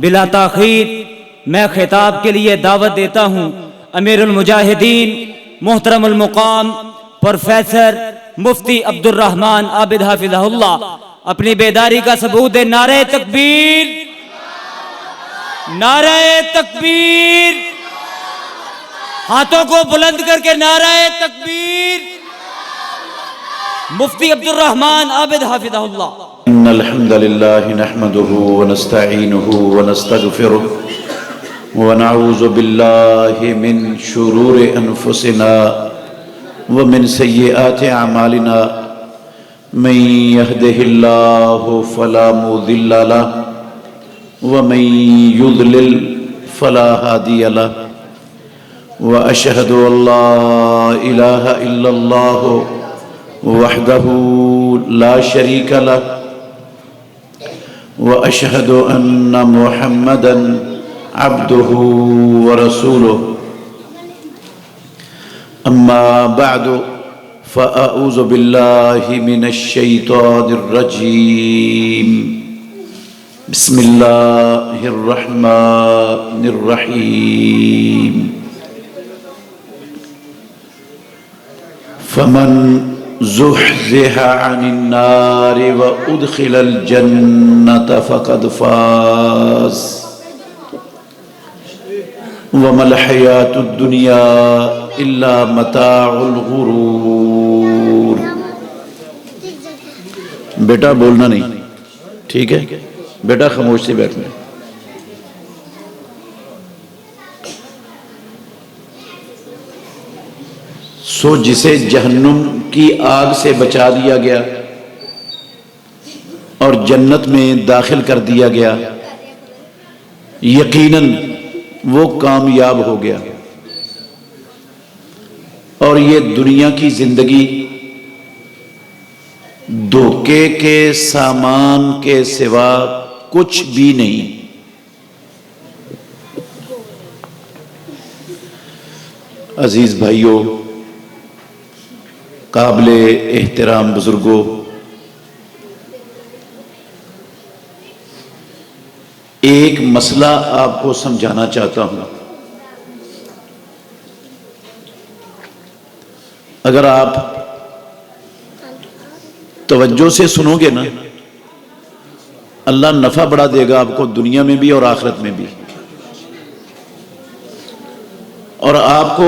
بلا تاخیر میں خطاب کے لیے دعوت دیتا ہوں امیر المجاہدین محترم المقام پروفیسر مفتی عبد الرحمن عابد حافظہ اللہ اپنی بیداری کا ثبوت دے۔ نعرہ تکبیر، نعرہ تکبیر، ہاتھوں کو بلند کر کے نعرہ تکبیر۔ مفتی عبد الرحمن عابد حافظہ اللہ۔ ان الحمد لله نحمده ونستعينه ونستغفره ونعوذ بالله من شرور انفسنا ومن سيئات اعمالنا من يهده الله فلا مضل له ومن يضلل فلا هادي له واشهد ان لا اله الا الله وحده لا شريك له وأشهد أن محمدًا عبده ورسوله أما بعد فأعوذ بالله من الشيطان الرجيم بسم الله الرحمن الرحيم فمن زحزح عن النار وأدخل الجنة فقد فاز وما الحياة الدنيا إلا متاع الغرور۔ بیٹا بولنا نہیں، ٹھیک ہے بیٹا، خاموش سے بیٹھنا۔ سو جسے جہنم کی آگ سے بچا دیا گیا اور جنت میں داخل کر دیا گیا، یقیناً وہ کامیاب ہو گیا، اور یہ دنیا کی زندگی دھوکے کے سامان کے سوا کچھ بھی نہیں۔ عزیز بھائیوں، قابل احترام بزرگوں، ایک مسئلہ آپ کو سمجھانا چاہتا ہوں۔ اگر آپ توجہ سے سنو گے نا، اللہ نفع بڑا دے گا آپ کو دنیا میں بھی اور آخرت میں بھی، اور آپ کو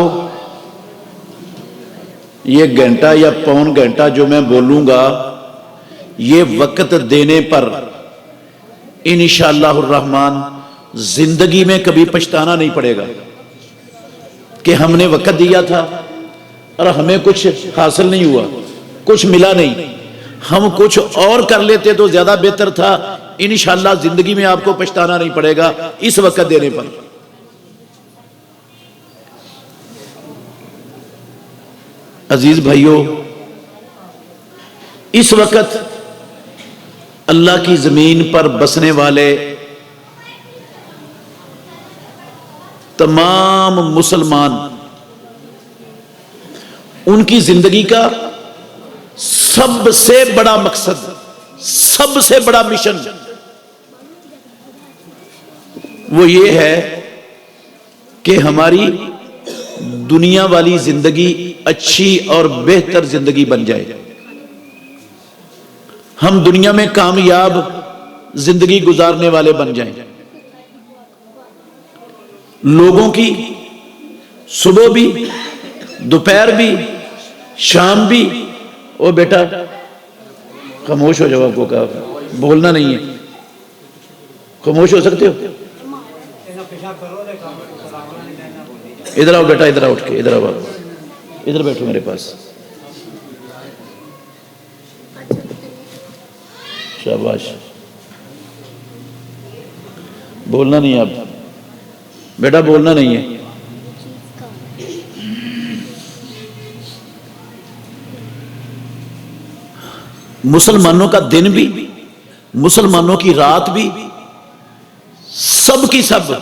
یہ گھنٹہ یا پون گھنٹہ جو میں بولوں گا، یہ وقت دینے پر انشاءاللہ الرحمن زندگی میں کبھی پچھتانا نہیں پڑے گا کہ ہم نے وقت دیا تھا اور ہمیں کچھ حاصل نہیں ہوا، کچھ ملا نہیں، ہم کچھ اور کر لیتے تو زیادہ بہتر تھا۔ انشاءاللہ زندگی میں آپ کو پچھتانا نہیں پڑے گا اس وقت دینے پر۔ عزیز بھائیوں، اس وقت اللہ کی زمین پر بسنے والے تمام مسلمان، ان کی زندگی کا سب سے بڑا مقصد، سب سے بڑا مشن وہ یہ ہے کہ ہماری دنیا والی زندگی اچھی اور بہتر زندگی بن جائے، ہم دنیا میں کامیاب زندگی گزارنے والے بن جائیں، لوگوں کی صبح بھی، دوپہر بھی، شام بھی۔ او بیٹا خاموش ہو جاؤ، آپ کو کہا بولنا نہیں ہے، خاموش ہو سکتے ہو؟ ادھر آؤ بیٹا، ادھر آؤ، اٹھ کے ادھر آؤ، ادھر بیٹھو میرے پاس۔ شاباش، بولنا نہیں ہے آپ بیٹا، بولنا نہیں ہے۔ مسلمانوں کا دن بھی، مسلمانوں کی رات بھی، سب کی سب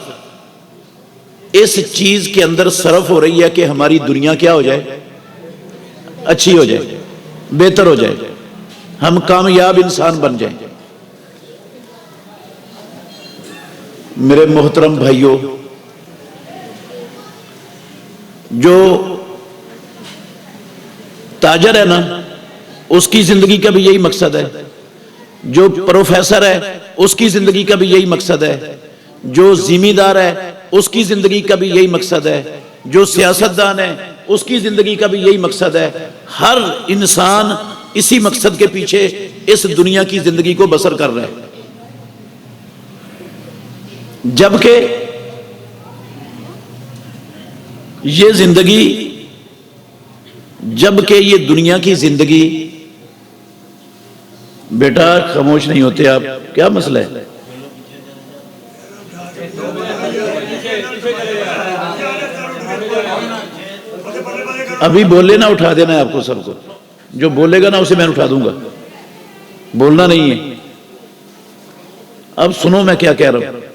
اس چیز کے اندر صرف ہو رہی ہے کہ ہماری دنیا کیا ہو جائے، اچھی ہو جائے، بہتر ہو جائے، ہم کامیاب انسان بن جائیں۔ میرے محترم بھائیوں، جو تاجر ہے نا اس کی زندگی کا بھی یہی مقصد ہے، جو پروفیسر ہے اس کی زندگی کا بھی یہی مقصد ہے، جو ذمہ دار ہے اس کی زندگی کا بھی یہی مقصد ہے، جو سیاستدان ہے اس کی زندگی کا بھی یہی مقصد ہے۔ ہر انسان اسی مقصد کے پیچھے اس دنیا کی زندگی کو بسر کر رہا ہے، جبکہ یہ دنیا کی زندگی، بیٹا خاموش نہیں ہوتے آپ، کیا مسئلہ ہے؟ ابھی بولے نا اٹھا دینا ہے آپ کو، سب کو جو بولے گا نا اسے میں اٹھا دوں گا، بولنا نہیں ہے۔ اب سنو میں کیا کہہ رہا ہوں۔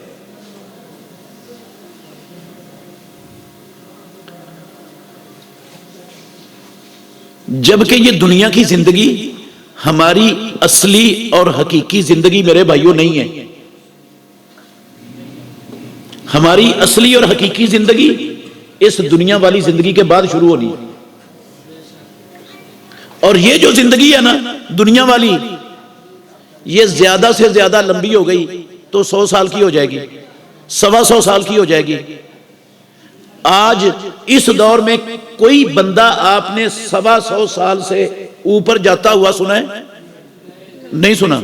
جبکہ یہ دنیا کی زندگی ہماری اصلی اور حقیقی زندگی میرے بھائیوں نہیں ہے۔ ہماری اصلی اور حقیقی زندگی اس دنیا والی زندگی کے بعد شروع ہونی ہے، اور یہ جو زندگی ہے نا دنیا والی، یہ زیادہ سے زیادہ لمبی ہو گئی تو 100 سال کی ہو جائے گی، 125 سال کی ہو جائے گی۔ آج اس دور میں کوئی بندہ آپ نے 125 سال سے اوپر جاتا ہوا سنا ہے؟ نہیں سنا۔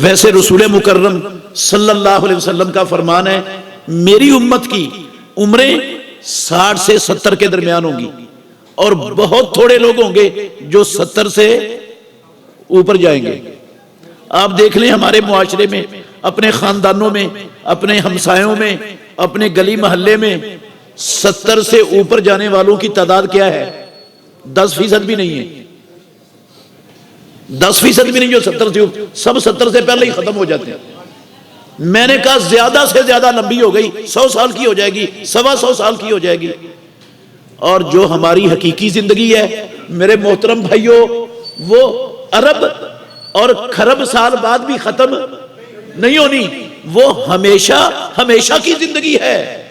ویسے رسول مکرم صلی اللہ علیہ وسلم کا فرمان ہے، میری امت کی عمریں 60 سے 70 کے درمیان ہوں گی، اور بہت تھوڑے لوگ ہوں گے جو 70 سے اوپر جائیں گے۔ آپ دیکھ لیں ہمارے معاشرے میں، اپنے خاندانوں میں، اپنے ہمسایوں میں، اپنے گلی محلے میں 70 سے اوپر جانے والوں کی تعداد کیا ہے؟ 10% بھی نہیں ہے، 10% بھی نہیں جو 70 سے اوپر، سب 70 سے پہلے ہی ختم ہو جاتے ہیں۔ میں نے کہا زیادہ سے زیادہ لمبی ہو گئی، 100 سال کی ہو جائے گی، 125 سال کی ہو جائے گی۔ اور جو ہماری حقیقی زندگی ہے میرے محترم بھائیوں، وہ ارب اور کھرب سال بعد بھی ختم نہیں ہونی، وہ ہمیشہ ہمیشہ کی زندگی ہے۔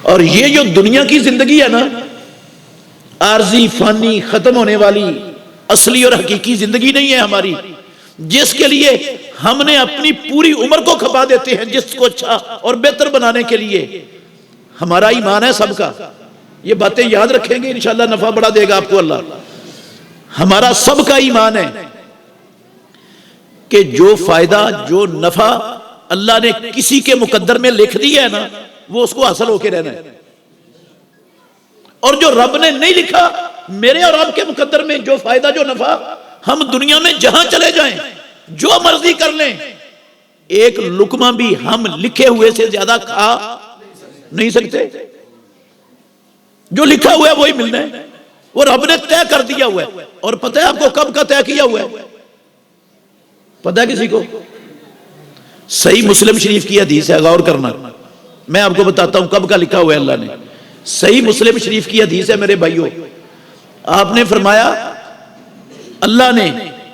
اور یہ جو دنیا کی زندگی ہے نا، عارضی، فانی، ختم ہونے والی، اصلی اور حقیقی زندگی نہیں ہے ہماری، جس کے لیے ہم نے اپنی پوری عمر کو کھپا دیتے ہیں جس کو اچھا اور بہتر بنانے کے لیے۔ ہمارا ایمان ہے سب کا، یہ باتیں یاد رکھیں گے انشاءاللہ نفع بڑا دے گا آپ کو اللہ۔ ہمارا سب کا ایمان ہے کہ جو فائدہ، جو نفع اللہ نے کسی کے مقدر میں لکھ دیا ہے نا، وہ اس کو حاصل ہو کے رہنا ہے، اور جو رب نے نہیں لکھا میرے اور آپ کے مقدر میں، جو فائدہ، جو نفع، ہم دنیا میں جہاں چلے جائیں، جو مرضی کر لیں، ایک لقمہ بھی ہم لکھے ہوئے سے زیادہ کھا نہیں سکتے۔ جو لکھا ہوا ہے وہی ملنا ہے، وہ رب نے طے کر دیا ہوا ہے۔ اور پتہ ہے آپ کو کب کا طے کیا ہوا ہے؟ پتہ ہے کسی کو؟ صحیح مسلم شریف کی حدیث ہے، غور کرنا، میں آپ کو بتاتا ہوں کب کا لکھا ہوا ہے اللہ نے۔ صحیح مسلم شریف کی حدیث ہے میرے بھائیوں، آپ نے فرمایا اللہ نے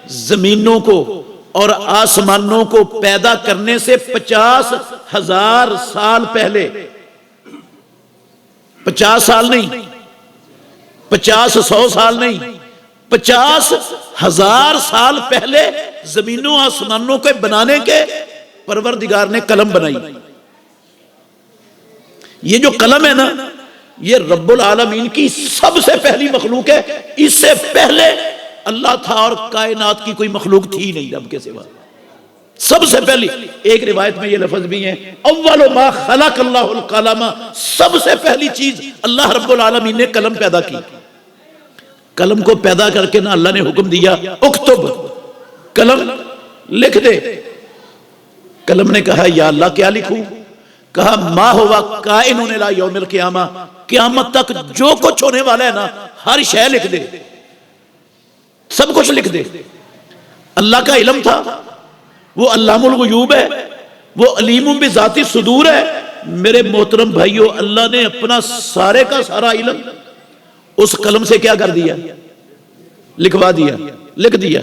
زمینوں کو اور آسمانوں کو پیدا کرنے سے 50,000 سال پہلے، 50 سال نہیں، 50-100 سال نہیں، 50,000 سال پہلے زمینوں آسمانوں کے بنانے کے پروردگار نے قلم بنائی۔ یہ جو قلم ہے نا، یہ رب العالمین کی سب سے پہلی مخلوق ہے۔ اس سے پہلے اللہ تھا اور کائنات کی کوئی مخلوق تھی نہیں رب کے سوا، سب سے پہلی۔ ایک روایت میں یہ لفظ بھی ہے، اول ما خلق اللہ القلم، سب سے پہلی چیز اللہ رب العالمین نے قلم پیدا کی۔ قلم کو پیدا کر کے نا اللہ نے حکم دیا، اکتب، قلم لکھ دے۔ قلم نے کہا یا اللہ کیا لکھوں؟ کہا ما ہوا کائن الی یوم القیامہ، قیامت تک جو کچھ ہونے والا ہے نا ہر شے لکھ دے، سب کچھ لکھ دے۔ اللہ کا علم تھا، وہ علام الغیوب ہے، وہ علیم بذات الصدور ہے۔ میرے محترم بھائیوں، اللہ نے اپنا سارے کا سارا علم اس قلم سے کیا کر دیا؟ لکھوا دیا، لکھ دیا۔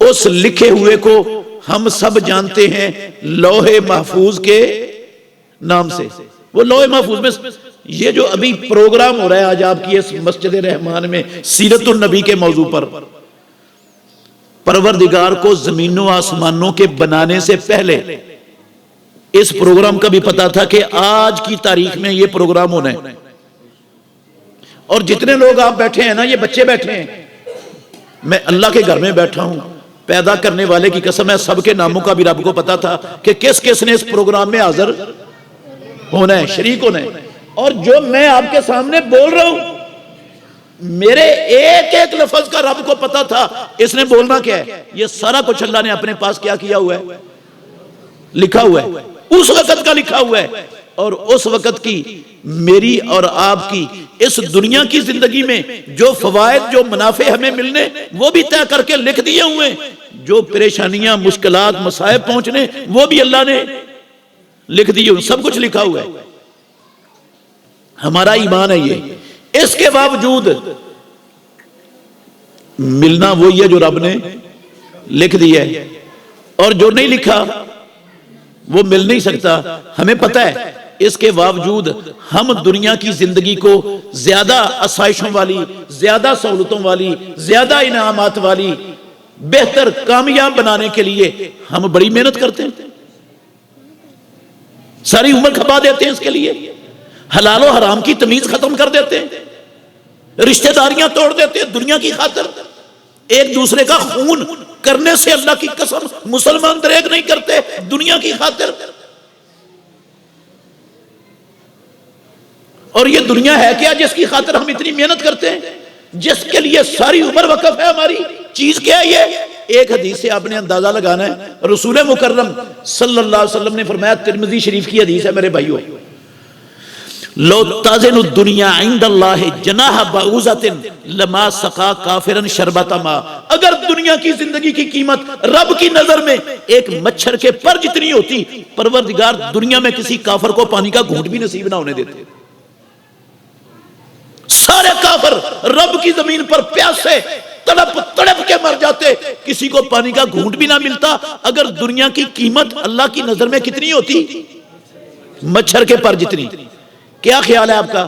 اس لکھے ہوئے کو ہم سب جانتے ہیں لوح محفوظ کے نام سے۔ وہ لوح محفوظ میں یہ جو ابھی پروگرام ہو رہا ہے آج آپ کی اس مسجد رحمان میں سیرت النبی کے موضوع پر، پروردگار کو زمین و آسمانوں کے بنانے سے پہلے اس پروگرام کا بھی پتا تھا کہ آج کی تاریخ میں یہ پروگرام ہونا ہے۔ اور جتنے لوگ آپ بیٹھے ہیں نا، یہ بچے بیٹھے ہیں، میں اللہ کے گھر میں بیٹھا ہوں، پیدا کرنے والے کی قسم ہے سب کے ناموں کا بھی رب کو پتا تھا کہ کس کس نے اس پروگرام میں حاضر ہونا ہے، شریک ہونا ہے۔ اور جو میں آپ کے سامنے بول رہا ہوں، میرے ایک ایک لفظ کا رب کو پتا تھا اس نے بولنا کیا ہے۔ یہ سارا کچھ اللہ نے اپنے پاس کیا کیا ہوا ہے، لکھا ہوا ہے، اس وقت کا لکھا ہوا ہے۔ اور اس وقت کی میری اور آپ کی اس دنیا کی زندگی میں جو فوائد، جو منافع ہمیں ملنے، وہ بھی طے کر کے لکھ دیے ہوئے ہیں۔ جو پریشانیاں، مشکلات، مصائب پہنچنے، وہ بھی اللہ نے لکھ دیے ہوئے، سب کچھ لکھا ہوا ہے۔ ہمارا ایمان ہے یہ۔ اس کے باوجود ملنا وہی ہے جو رب نے لکھ دیا ہے، اور جو نہیں لکھا وہ مل نہیں سکتا۔ ہمیں پتہ ہے اس کے باوجود ہم دنیا کی زندگی کو زیادہ آسائشوں والی، زیادہ سہولتوں والی، زیادہ انعامات والی، بہتر، کامیاب بنانے کے لیے ہم بڑی محنت کرتے ہیں، ساری عمر کھپا دیتے ہیں اس کے لیے، حلال و حرام کی تمیز ختم کر دیتے ہیں، رشتہ داریاں توڑ دیتے ہیں دنیا کی خاطر، ایک دوسرے کا خون کرنے سے اللہ کی قسم مسلمان دریغ نہیں کرتے دنیا کی خاطر۔ اور یہ دنیا ہے کیا جس کی خاطر ہم اتنی محنت کرتے ہیں، جس کے لیے ساری عمر وقف ہے ہماری؟ چیز کیا ہے یہ؟ ایک حدیث سے آپ نے اندازہ لگانا ہے۔ رسول مکرم صلی اللہ علیہ وسلم نے فرمایا، ترمذی شریف کی حدیث ہے میرے بھائیو، لو تازن الدنیا عند اللہ جناح بعوضۃ لما سقا کافرا شربۃ ماء۔ اگر دنیا کی زندگی کی قیمت رب کی نظر میں ایک مچھر کے پر جتنی ہوتی، پروردگار دنیا میں کسی کافر کو پانی کا گھونٹ بھی نصیب نہ ہونے دیتے۔ سارے کافر رب کی زمین پر پیاس سے تڑپ تڑپ کے مر جاتے، کسی کو پانی کا گھونٹ بھی نہ ملتا۔ اگر دنیا کی قیمت اللہ کی نظر میں کتنی ہوتی؟ مچھر کے پر جتنی۔ کیا خیال ہے آپ کا؟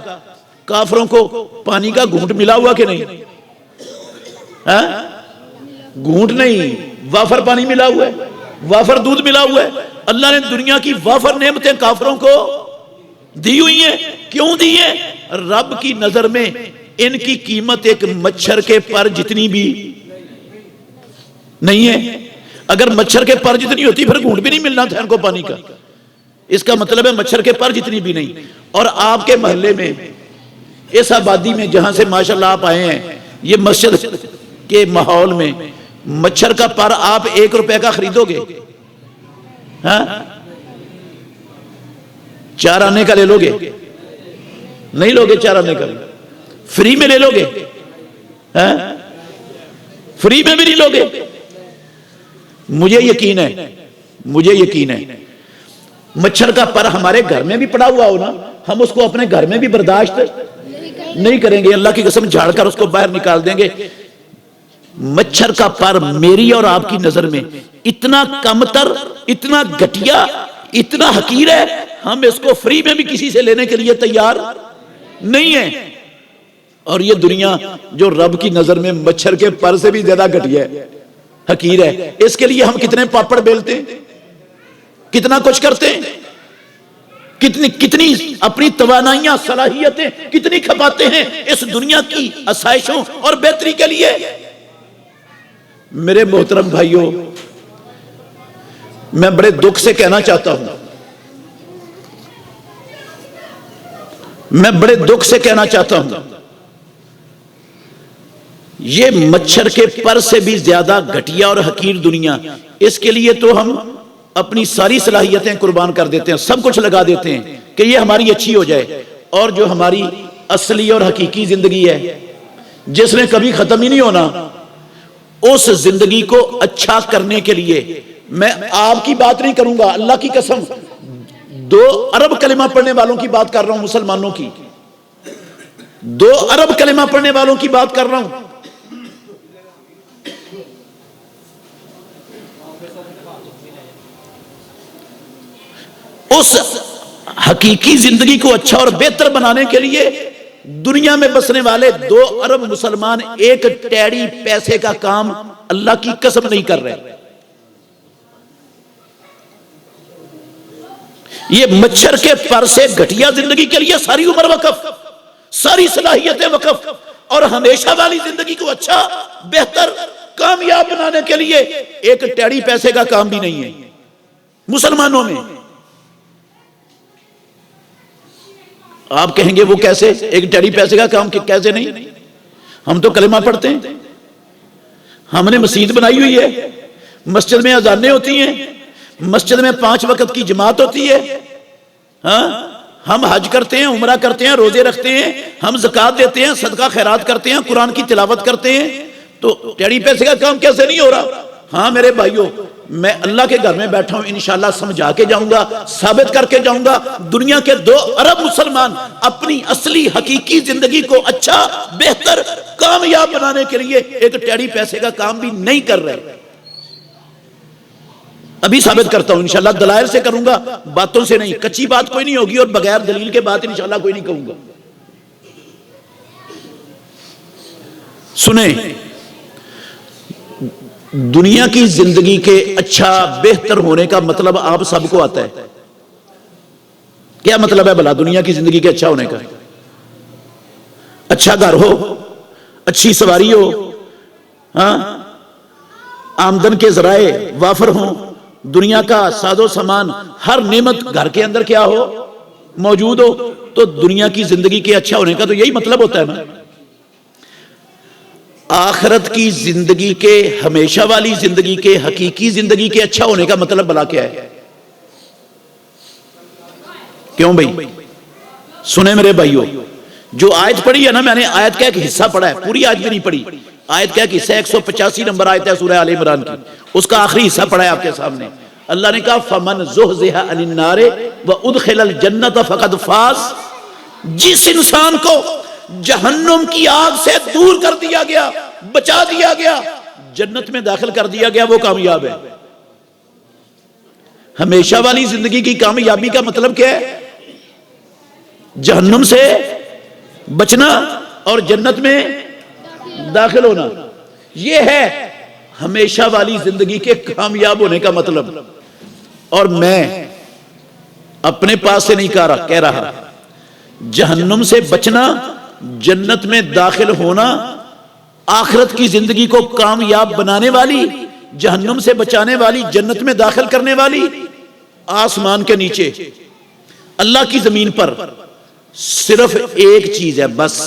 کافروں کو پانی کا گھونٹ ملا ہوا کہ نہیں؟ گھونٹ نہیں، وافر پانی ملا ہوا ہے، وافر دودھ ملا ہوا ہے۔ اللہ نے دنیا کی وافر نعمتیں کافروں کو دی ہوئی ہیں۔ کیوں دی ہیں؟ رب کی نظر میں ان کی قیمت ایک مچھر کے پر جتنی بھی نہیں ہے۔ اگر مچھر کے پر جتنی ہوتی پھر گھونٹ بھی نہیں ملنا تھا ان کو پانی کا۔ اس کا مطلب ہے مچھر کے پر جتنی بھی نہیں۔ اور آپ کے محلے میں، اس آبادی میں جہاں سے ماشاءاللہ آپ آئے ہیں، یہ مسجد کے ماحول میں مچھر کا پر آپ 1 روپے کا خریدو گے؟ ہاں، 4 آنے کا لے لو گے؟ نہیں لو گے 4 آنے کا، فری میں لے لو گے؟ فری میں بھی نہیں لو گے؟ مجھے یقین ہے مچھر کا پر ہمارے گھر میں بھی پڑا ہوا ہو نا، ہم اس کو اپنے گھر میں بھی برداشت نہیں کریں گے، اللہ کی قسم جھاڑ کر اس کو باہر نکال دیں گے۔ مچھر کا پر میری اور آپ کی نظر میں اتنا کم تر، اتنا گھٹیا، اتنا حقیر ہے، ہم اس کو فری میں بھی کسی سے لینے کے لیے تیار نہیں ہیں۔ اور یہ دنیا جو رب کی نظر میں مچھر کے پر سے بھی زیادہ گھٹیا ہے، حقیر ہے، اس کے لیے ہم کتنے پاپڑ بیلتے ہیں، کتنا کچھ کرتے ہیں، کتنی اپنی توانائیاں، صلاحیتیں کتنی کھپاتے ہیں اس دنیا کی آسائشوں اور بہتری کے لیے۔ میرے محترم بھائیوں، میں بڑے دکھ سے کہنا چاہتا ہوں، یہ مچھر کے پر سے بھی زیادہ گھٹیا اور حقیر دنیا، اس کے لیے تو ہم اپنی ساری صلاحیتیں قربان کر دیتے ہیں، سب کچھ لگا دیتے ہیں کہ یہ ہماری اچھی ہو جائے۔ اور جو ہماری اصلی اور حقیقی زندگی ہے، جس نے کبھی ختم ہی نہیں ہونا، اس زندگی کو اچھا کرنے کے لیے میں آپ کی بات نہیں کروں گا، اللہ کی قسم 2 ارب کلمہ پڑھنے والوں کی بات کر رہا ہوں، مسلمانوں کی 2 ارب کلمہ پڑھنے والوں کی بات کر رہا ہوں۔ اس حقیقی زندگی کو اچھا اور بہتر بنانے کے لیے دنیا میں بسنے والے 2 ارب مسلمان ایک ٹیڑی پیسے کا کام اللہ کی قسم نہیں کر رہے. یہ مچھر کے پر سے گھٹیا زندگی کے لیے ساری عمر وقف، ساری صلاحیتیں وقف، اور ہمیشہ والی زندگی کو اچھا بہتر کامیاب بنانے کے لیے ایک ٹیڑی پیسے کا کام بھی نہیں ہے مسلمانوں میں. آپ کہیں گے وہ کیسے؟ ایک ٹیڑی پیسے کا کام کیسے نہیں؟ ہم تو کلمہ پڑھتے ہیں، ہم نے مسجد بنائی ہوئی ہے، مسجد میں اذانیں ہوتی ہیں، مسجد میں 5 وقت کی جماعت ہوتی ہے، ہاں ہم حج کرتے ہیں، عمرہ کرتے ہیں، روزے رکھتے ہیں، ہم زکوٰۃ دیتے ہیں، صدقہ خیرات کرتے ہیں، قرآن کی تلاوت کرتے ہیں، تو ٹیڑی پیسے کا کام کیسے نہیں ہو رہا؟ ہاں میرے بھائیوں، میں اللہ کے گھر میں بیٹھا ہوں، انشاءاللہ سمجھا کے جاؤں گا، ثابت کر کے جاؤں گا. دنیا کے 2 ارب مسلمان اپنی اصلی حقیقی زندگی کو اچھا بہتر کامیاب بنانے کے لیے ایک ٹیڑی پیسے کا کام بھی نہیں کر رہے. ابھی ثابت کرتا ہوں انشاءاللہ، دلائل سے کروں گا، باتوں سے نہیں. کچی بات کوئی نہیں ہوگی اور بغیر دلیل کے بات انشاءاللہ کوئی نہیں کہوں گا. سنیں، دنیا کی زندگی کے اچھا بہتر ہونے کا مطلب آپ سب کو آتا ہے. کیا مطلب ہے بھلا دنیا کی زندگی کے اچھا ہونے کا؟ اچھا گھر ہو، اچھی سواری ہو، ہاں آمدن کے ذرائع وافر ہوں، دنیا کا ساز و سامان ہر نعمت گھر کے اندر کیا ہو، موجود ہو، تو دنیا کی زندگی کے اچھا ہونے کا تو یہی مطلب ہوتا ہے نا. آخرت کی زندگی کے، ہمیشہ والی زندگی کے، حقیقی زندگی کے اچھا ہونے کا مطلب بھلا کیا ہے؟ کیوں بھائی؟ سنیں میرے بھائیوں، جو آیت پڑھی ہے نا، میں نے آیت کا ایک حصہ پڑھا ہے، پوری آیت بھی نہیں پڑھی. آیت کا ایک حصہ 185 نمبر آیت ہے سورہ آل عمران کی، اس کا آخری حصہ پڑھا ہے آپ کے سامنے. اللہ نے کہا فَمَنْ زُحْزِحَ عَنِ النَّارِ وَأُدْخِلَ الْجَنَّةَ فَقَدْ فَازَ. جس انسان کو جہنم کی آگ سے دور کر دیا گیا، بچا دیا گیا، جنت میں داخل کر دیا گیا، وہ کامیاب ہے. ہمیشہ والی زندگی کی کامیابی کا مطلب کیا ہے؟ جہنم سے بچنا اور جنت میں داخل ہونا. یہ ہے ہمیشہ والی زندگی کے کامیاب ہونے کا مطلب. اور میں اپنے پاس سے نہیں کہہ رہا، جہنم سے بچنا، جنت میں داخل ہونا، آخرت کی زندگی کو کامیاب بنانے والی، جہنم سے بچانے والی، جنت میں داخل کرنے والی، آسمان کے نیچے اللہ کی زمین پر صرف ایک چیز ہے بس،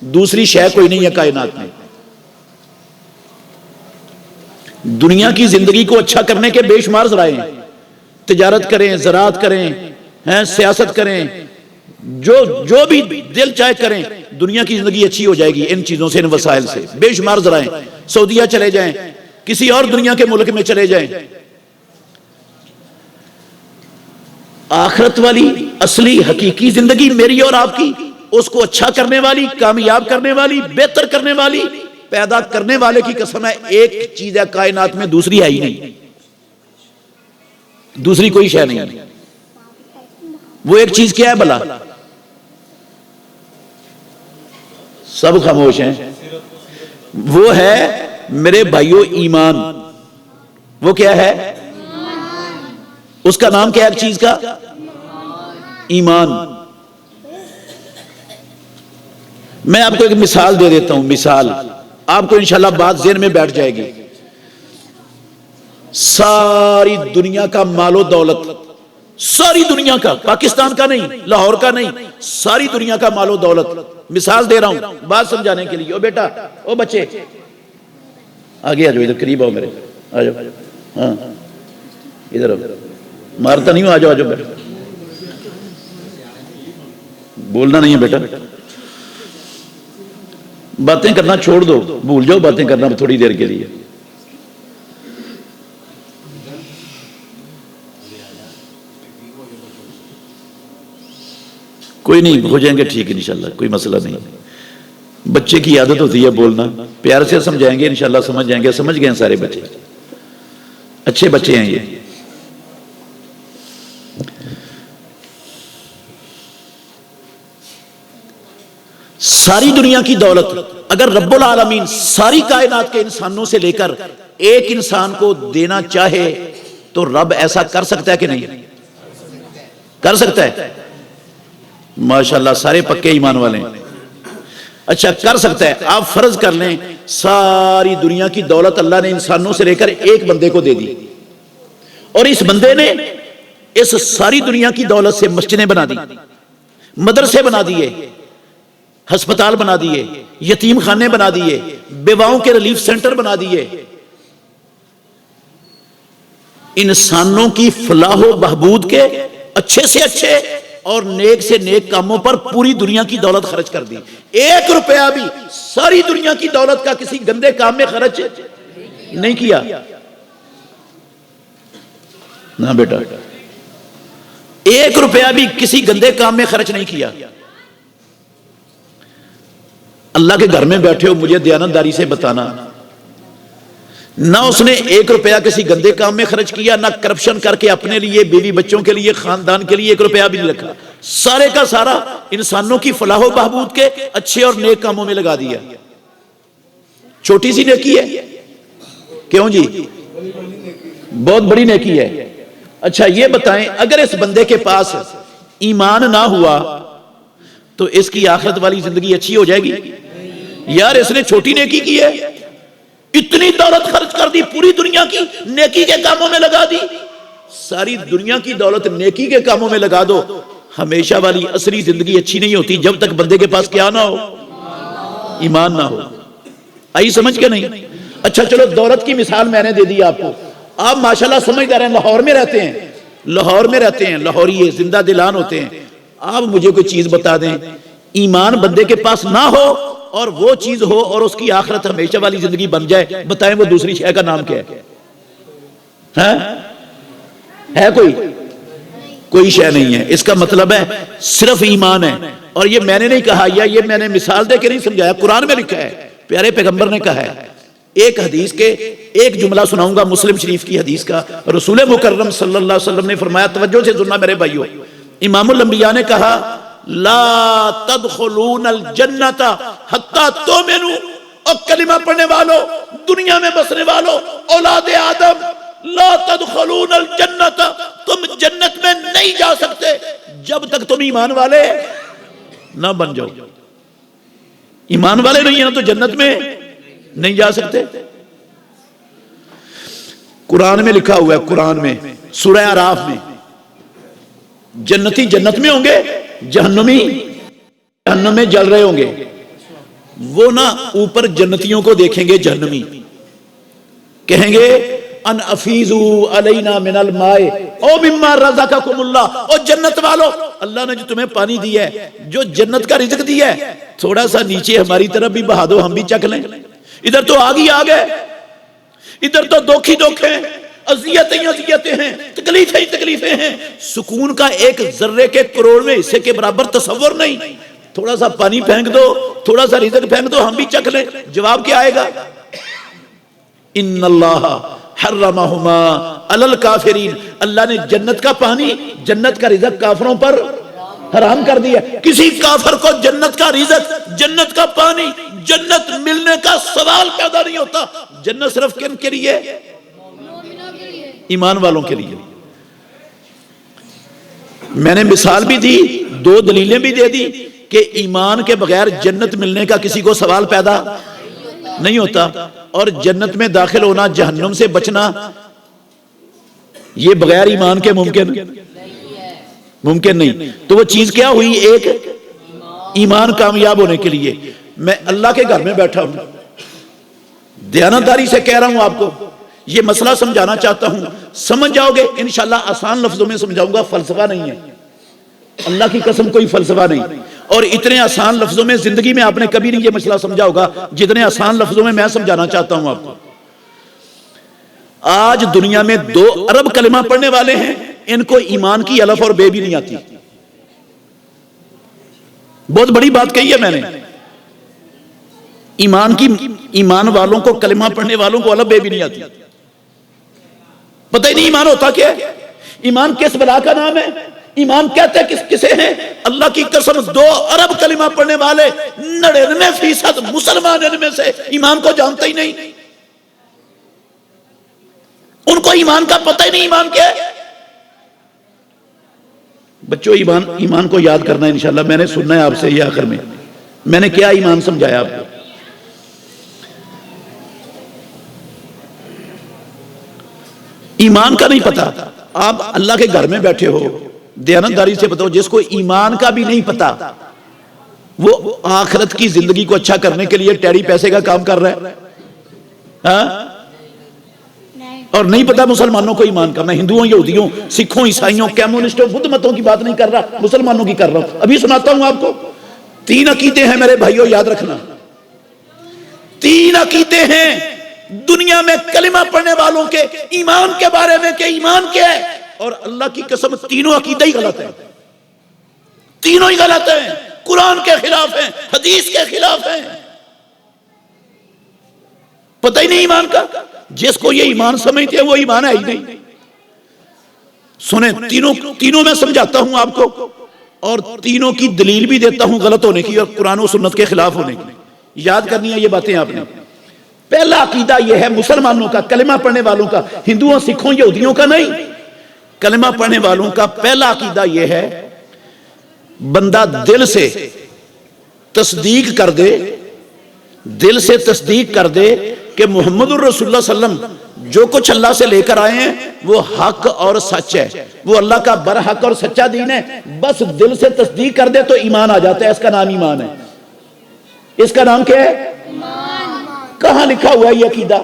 دوسری شے کوئی نہیں ہے کائنات میں. دنیا کی زندگی کو اچھا کرنے کے بے شمار ذرائع ہیں. تجارت کریں، زراعت کریں، سیاست کریں، جو بھی دل چاہے کریں، دنیا کی زندگی اچھی ہو جائے گی ان چیزوں سے، ان وسائل سے. بے شمار ذرائع. سعودیہ چلے جائیں، کسی اور دنیا کے ملک میں چلے جائیں، آخرت والی اصلی حقیقی زندگی میری اور آپ کی، اس کو اچھا کرنے والی، کامیاب کرنے والی، بہتر کرنے والی، پیدا کرنے والے کی قسم ہے، ایک چیز ہے کائنات میں، دوسری ہے ہی نہیں، دوسری کوئی شے نہیں ہے. وہ ایک چیز کیا ہے بھلا؟ سب خاموش ہیں. وہ ہے میرے بھائیوں ایمان. وہ کیا ہے؟ اس کا نام کیا ہے ایک چیز کا؟ ایمان. میں آپ کو ایک مثال دے دیتا ہوں، مثال آپ کو انشاءاللہ بات ذہن میں بیٹھ جائے گی. ساری دنیا کا مال و دولت، ساری دنیا کا، پاکستان کا نہیں، لاہور کا نہیں، ساری دنیا کا مال و دولت، مثال دے رہا ہوں بات سمجھانے کے لیے. او بیٹا، او بچے آگے آ جاؤ، ادھر قریب آؤ میرے، آ جاؤ، ہاں ادھر آؤ، مارتا نہیں ہوں، آ جاؤ، آ جاؤ بیٹا، بولنا نہیں ہے بیٹا، باتیں کرنا چھوڑ دو، بھول جاؤ باتیں کرنا تھوڑی دیر کے لیے. کوئی نہیں، ہو جائیں گے ٹھیک انشاءاللہ، کوئی مسئلہ نہیں. بچے کی عادت ہوتی ہے بولنا، پیار سے سمجھائیں گے انشاءاللہ سمجھ جائیں گے. سمجھ گئے ہیں سارے بچے؟ اچھے بچے ہیں یہ. ساری دنیا کی دولت اگر رب العالمین ساری کائنات کے انسانوں سے لے کر ایک انسان کو دینا چاہے تو رب ایسا کر سکتا ہے کہ نہیں؟ کر سکتا ہے. ماشاءاللہ سارے پکے ایمان والے ہیں. اچھا کر سکتا ہے. آپ فرض کر لیں ساری دنیا کی دولت اللہ نے انسانوں سے لے کر ایک بندے کو دے دی اور اس بندے نے اس ساری دنیا کی دولت سے مسجدیں بنا دی, مدرسے بنا دیے, ہسپتال بنا دیے, یتیم خانے بنا دیے, بیواؤں کے ریلیف سینٹر بنا دیے. انسانوں کی فلاح و بہبود کے اچھے سے اچھے اور نیک سے نیک کاموں پر پوری دنیا کی دولت خرچ کر دی. 1 روپیہ بھی ساری دنیا کی دولت کا کسی گندے کام میں خرچ نہیں کیا. نہ بیٹا 1 روپیہ بھی کسی گندے کام میں خرچ نہیں کیا. اللہ کے گھر میں بیٹھے ہو, مجھے دیانتداری سے بتانا, نہ اس نے 1 روپیہ کسی گندے کام میں خرچ کیا, نہ کرپشن کر کے اپنے لیے, بیوی بچوں کے لیے, خاندان کے لیے 1 روپیہ بھی نہیں رکھا. سارے کا سارا انسانوں کی فلاح و بہبود کے اچھے اور نیک کاموں میں لگا دیا. چھوٹی سی نیکی ہے کیوں جی؟ بہت بڑی نیکی ہے. اچھا یہ بتائیں اگر اس بندے کے پاس ایمان نہ ہوا تو اس کی آخرت والی زندگی اچھی ہو جائے گی؟ یار اس نے چھوٹی نیکی کی ہے, اتنی دولت خرچ کر دی, پوری دنیا کی نیکی کے کاموں میں لگا دی. ساری دنیا کی دولت نیکی کے کاموں میں لگا دو, ہمیشہ والی اصلی زندگی اچھی نہیں ہوتی جب تک بندے کے پاس کیا نہ ہو, ایمان نہ ہو. آئی سمجھ کے نہیں؟ اچھا چلو دولت کی مثال میں نے دے دی آپ کو. آپ ماشاءاللہ سمجھدار ہیں, لاہور میں رہتے ہیں, لاہوری زندہ دلان ہوتے ہیں. آپ مجھے کوئی چیز بتا دیں ایمان بندے کے پاس نہ ہو اور وہ چیز ہو اور اس کی آخرت ہمیشہ والی زندگی بن جائے, بتائیں وہ دوسری شے کا نام کیا ہے؟ کوئی شے نہیں ہے. اس کا مطلب ہے صرف ایمان ہے. اور یہ میں نے نہیں کہا, یا یہ میں نے مثال دے کے نہیں سمجھایا, قرآن میں لکھا ہے, پیارے پیغمبر نے کہا ہے. ایک حدیث کے ایک جملہ سناؤں گا مسلم شریف کی حدیث کا. رسول مکرم صلی اللہ علیہ وسلم نے فرمایا, توجہ سے سننا میرے بھائیو, امام الانبیاء نے کہا لا تدخلون الجنت حتی تؤمنوا, اور کلمہ پڑھنے والوں, دنیا میں بسنے والوں, اولاد آدم, لا تدخلون الجنت, تم جنت میں نہیں جا سکتے جب تک تم ایمان والے نہ بن جاؤ. ایمان والے نہیں ہیں تو جنت میں نہیں جا سکتے. قرآن میں لکھا ہوا ہے, قرآن میں سورہ اعراف میں, جنتی جنت میں ہوں گے, جہنمی جہنم میں جل رہے ہوں گے. وہ نا اوپر جنتیوں کو دیکھیں گے, جہنمی کہیں گے ان افیزو علینا من الماء او مما رزقکم اللہ, او جنت والو اللہ نے جو تمہیں پانی دیا ہے, جو جنت کا رزق دیا ہے, تھوڑا سا نیچے ہماری طرف بھی بہا دو, ہم بھی چکھ لیں. ادھر تو آگ ہی آگ ہے, ادھر تو دکھ ہیں, اذیتیں ہیں, تکلیفیں ہیں. سکون کا ایک ذرے کے کروڑویں حصے کے برابر تصور نہیں. تھوڑا سا پانی پھینک دو, تھوڑا سا رزق پھینک دو, ہم بھی چکھ لیں. جواب کیا آئے گا؟ ان اللہ حرمہما علی الکافرین, اللہ نے جنت کا پانی, جنت کا رزق کافروں پر حرام کر دیا. کسی کافر کو جنت کا رزق, جنت کا پانی, جنت ملنے کا سوال پیدا نہیں ہوتا. جنت صرف کن کے لیے؟ ایمان والوں کے لیے. میں نے مثال بھی دی, 2 دلیلیں بھی دے دی کہ ایمان کے بغیر جنت ملنے کا کسی کو سوال پیدا نہیں ہوتا, اور جنت میں داخل ہونا, جہنم سے بچنا, یہ بغیر ایمان کے ممکن نہیں. تو وہ چیز کیا ہوئی؟ ایک ایمان کامیاب ہونے کے لیے. میں اللہ کے گھر میں بیٹھا ہوں, دیانتداری سے کہہ رہا ہوں آپ کو, یہ مسئلہ سمجھانا چاہتا ہوں, سمجھ جاؤ گے انشاءاللہ. آسان لفظوں میں سمجھاؤں گا, فلسفہ نہیں ہے, اللہ کی قسم کوئی فلسفہ نہیں. اور اتنے آسان لفظوں میں زندگی میں آپ نے کبھی نہیں یہ مسئلہ سمجھا ہوگا جتنے آسان لفظوں میں سمجھانا چاہتا ہوں آپ کو. آج دنیا میں 2 ارب کلمہ پڑھنے والے ہیں, ان کو ایمان کی الف اور بے بھی نہیں آتی. بہت بڑی بات کہی ہے میں نے. ایمان والوں کو, کلمہ پڑھنے والوں کو الف بے بھی نہیں آتی. پتہ ہی نہیں ایمان ہوتا کیا ہے، ایمان کس بلا کا نام ہے، ایمان کہتے کسے ہیں؟ اللہ کی قسم 2 ارب کلمہ پڑھنے والے 99% مسلمان ان میں سے ایمان کو جانتے ہی نہیں، ان کو ایمان کا پتہ ہی نہیں ایمان کیا ہے۔ بچوں ایمان کو یاد کرنا ہے انشاءاللہ، میں نے سننا ہے آپ سے یہ آخر میں نے کیا ایمان سمجھایا آپ کو۔ ایمان کا نہیں پتا، آپ اللہ کے گھر میں بیٹھے ہو، دیانتداری سے بتاؤ، جس کو ایمان کا بھی نہیں پتا وہ آخرت کی زندگی کو اچھا کرنے کے لیے ٹیڑی پیسے کا کام کر رہا ہے ہاں؟ اور نہیں پتا مسلمانوں کو ایمان کا۔ میں ہندوؤں، یہودیوں، سکھوں، عیسائیوں، کمیونسٹوں، بدھ متوں کی بات نہیں کر رہا، مسلمانوں کی کر رہا ہوں۔ ابھی سناتا ہوں آپ کو، 3 عقیدے ہیں میرے بھائیوں، یاد رکھنا، 3 عقیدے ہیں دنیا میں کلمہ پڑھنے والوں کے ایمان کے بارے میں کہ ایمان کیا ہے، اور اللہ کی قسم تینوں عقیدے ہی غلط ہیں، تینوں ہی غلط ہیں، قرآن کے خلاف ہیں، حدیث کے خلاف ہیں، پتہ ہی نہیں ایمان کا۔ جس کو یہ ایمان سمجھتے ہیں وہ ایمان ہے ہی نہیں۔ سنیں، تینوں میں سمجھاتا ہوں آپ کو، اور تینوں کی دلیل بھی دیتا ہوں غلط ہونے کی اور قرآن و سنت کے خلاف ہونے کی۔ یاد کرنی ہے یہ باتیں آپ نے۔ پہلا عقیدہ یہ ہے مسلمانوں کا، کلمہ پڑھنے والوں کا، ہندوؤں، سکھوں، یہودیوں کا نہیں، کلمہ پڑھنے والوں کا پہلا عقیدہ یہ ہے، بندہ دل سے تصدیق کر دے، دل سے تصدیق کر دے کہ محمد الرسول اللہ صلی اللہ علیہ وسلم جو کچھ اللہ سے لے کر آئے ہیں وہ حق اور سچ ہے، وہ اللہ کا برحق اور سچا دین ہے، بس دل سے تصدیق کر دے تو ایمان آ جاتا ہے۔ اس کا نام ایمان ہے۔ اس کا نام کیا ہے؟ کہاں لکھا ہوا ہے یہ عقیدہ؟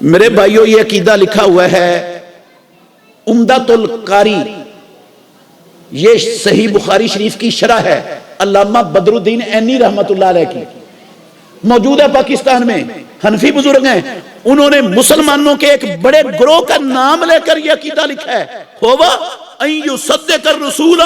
میرے بھائیوں یہ عقیدہ لکھا ہوا ہے عمدۃ القاری، یہ صحیح بخاری شریف کی شرح ہے، علامہ بدر الدین عینی رحمت اللہ علیہ کی، موجود ہے پاکستان میں، حنفی بزرگ ہیں، انہوں نے مسلمانوں کے ایک بڑے گروہ کا نام لے کر یہ عقیدہ لکھا ہے، ہووا ان یصدق الرسول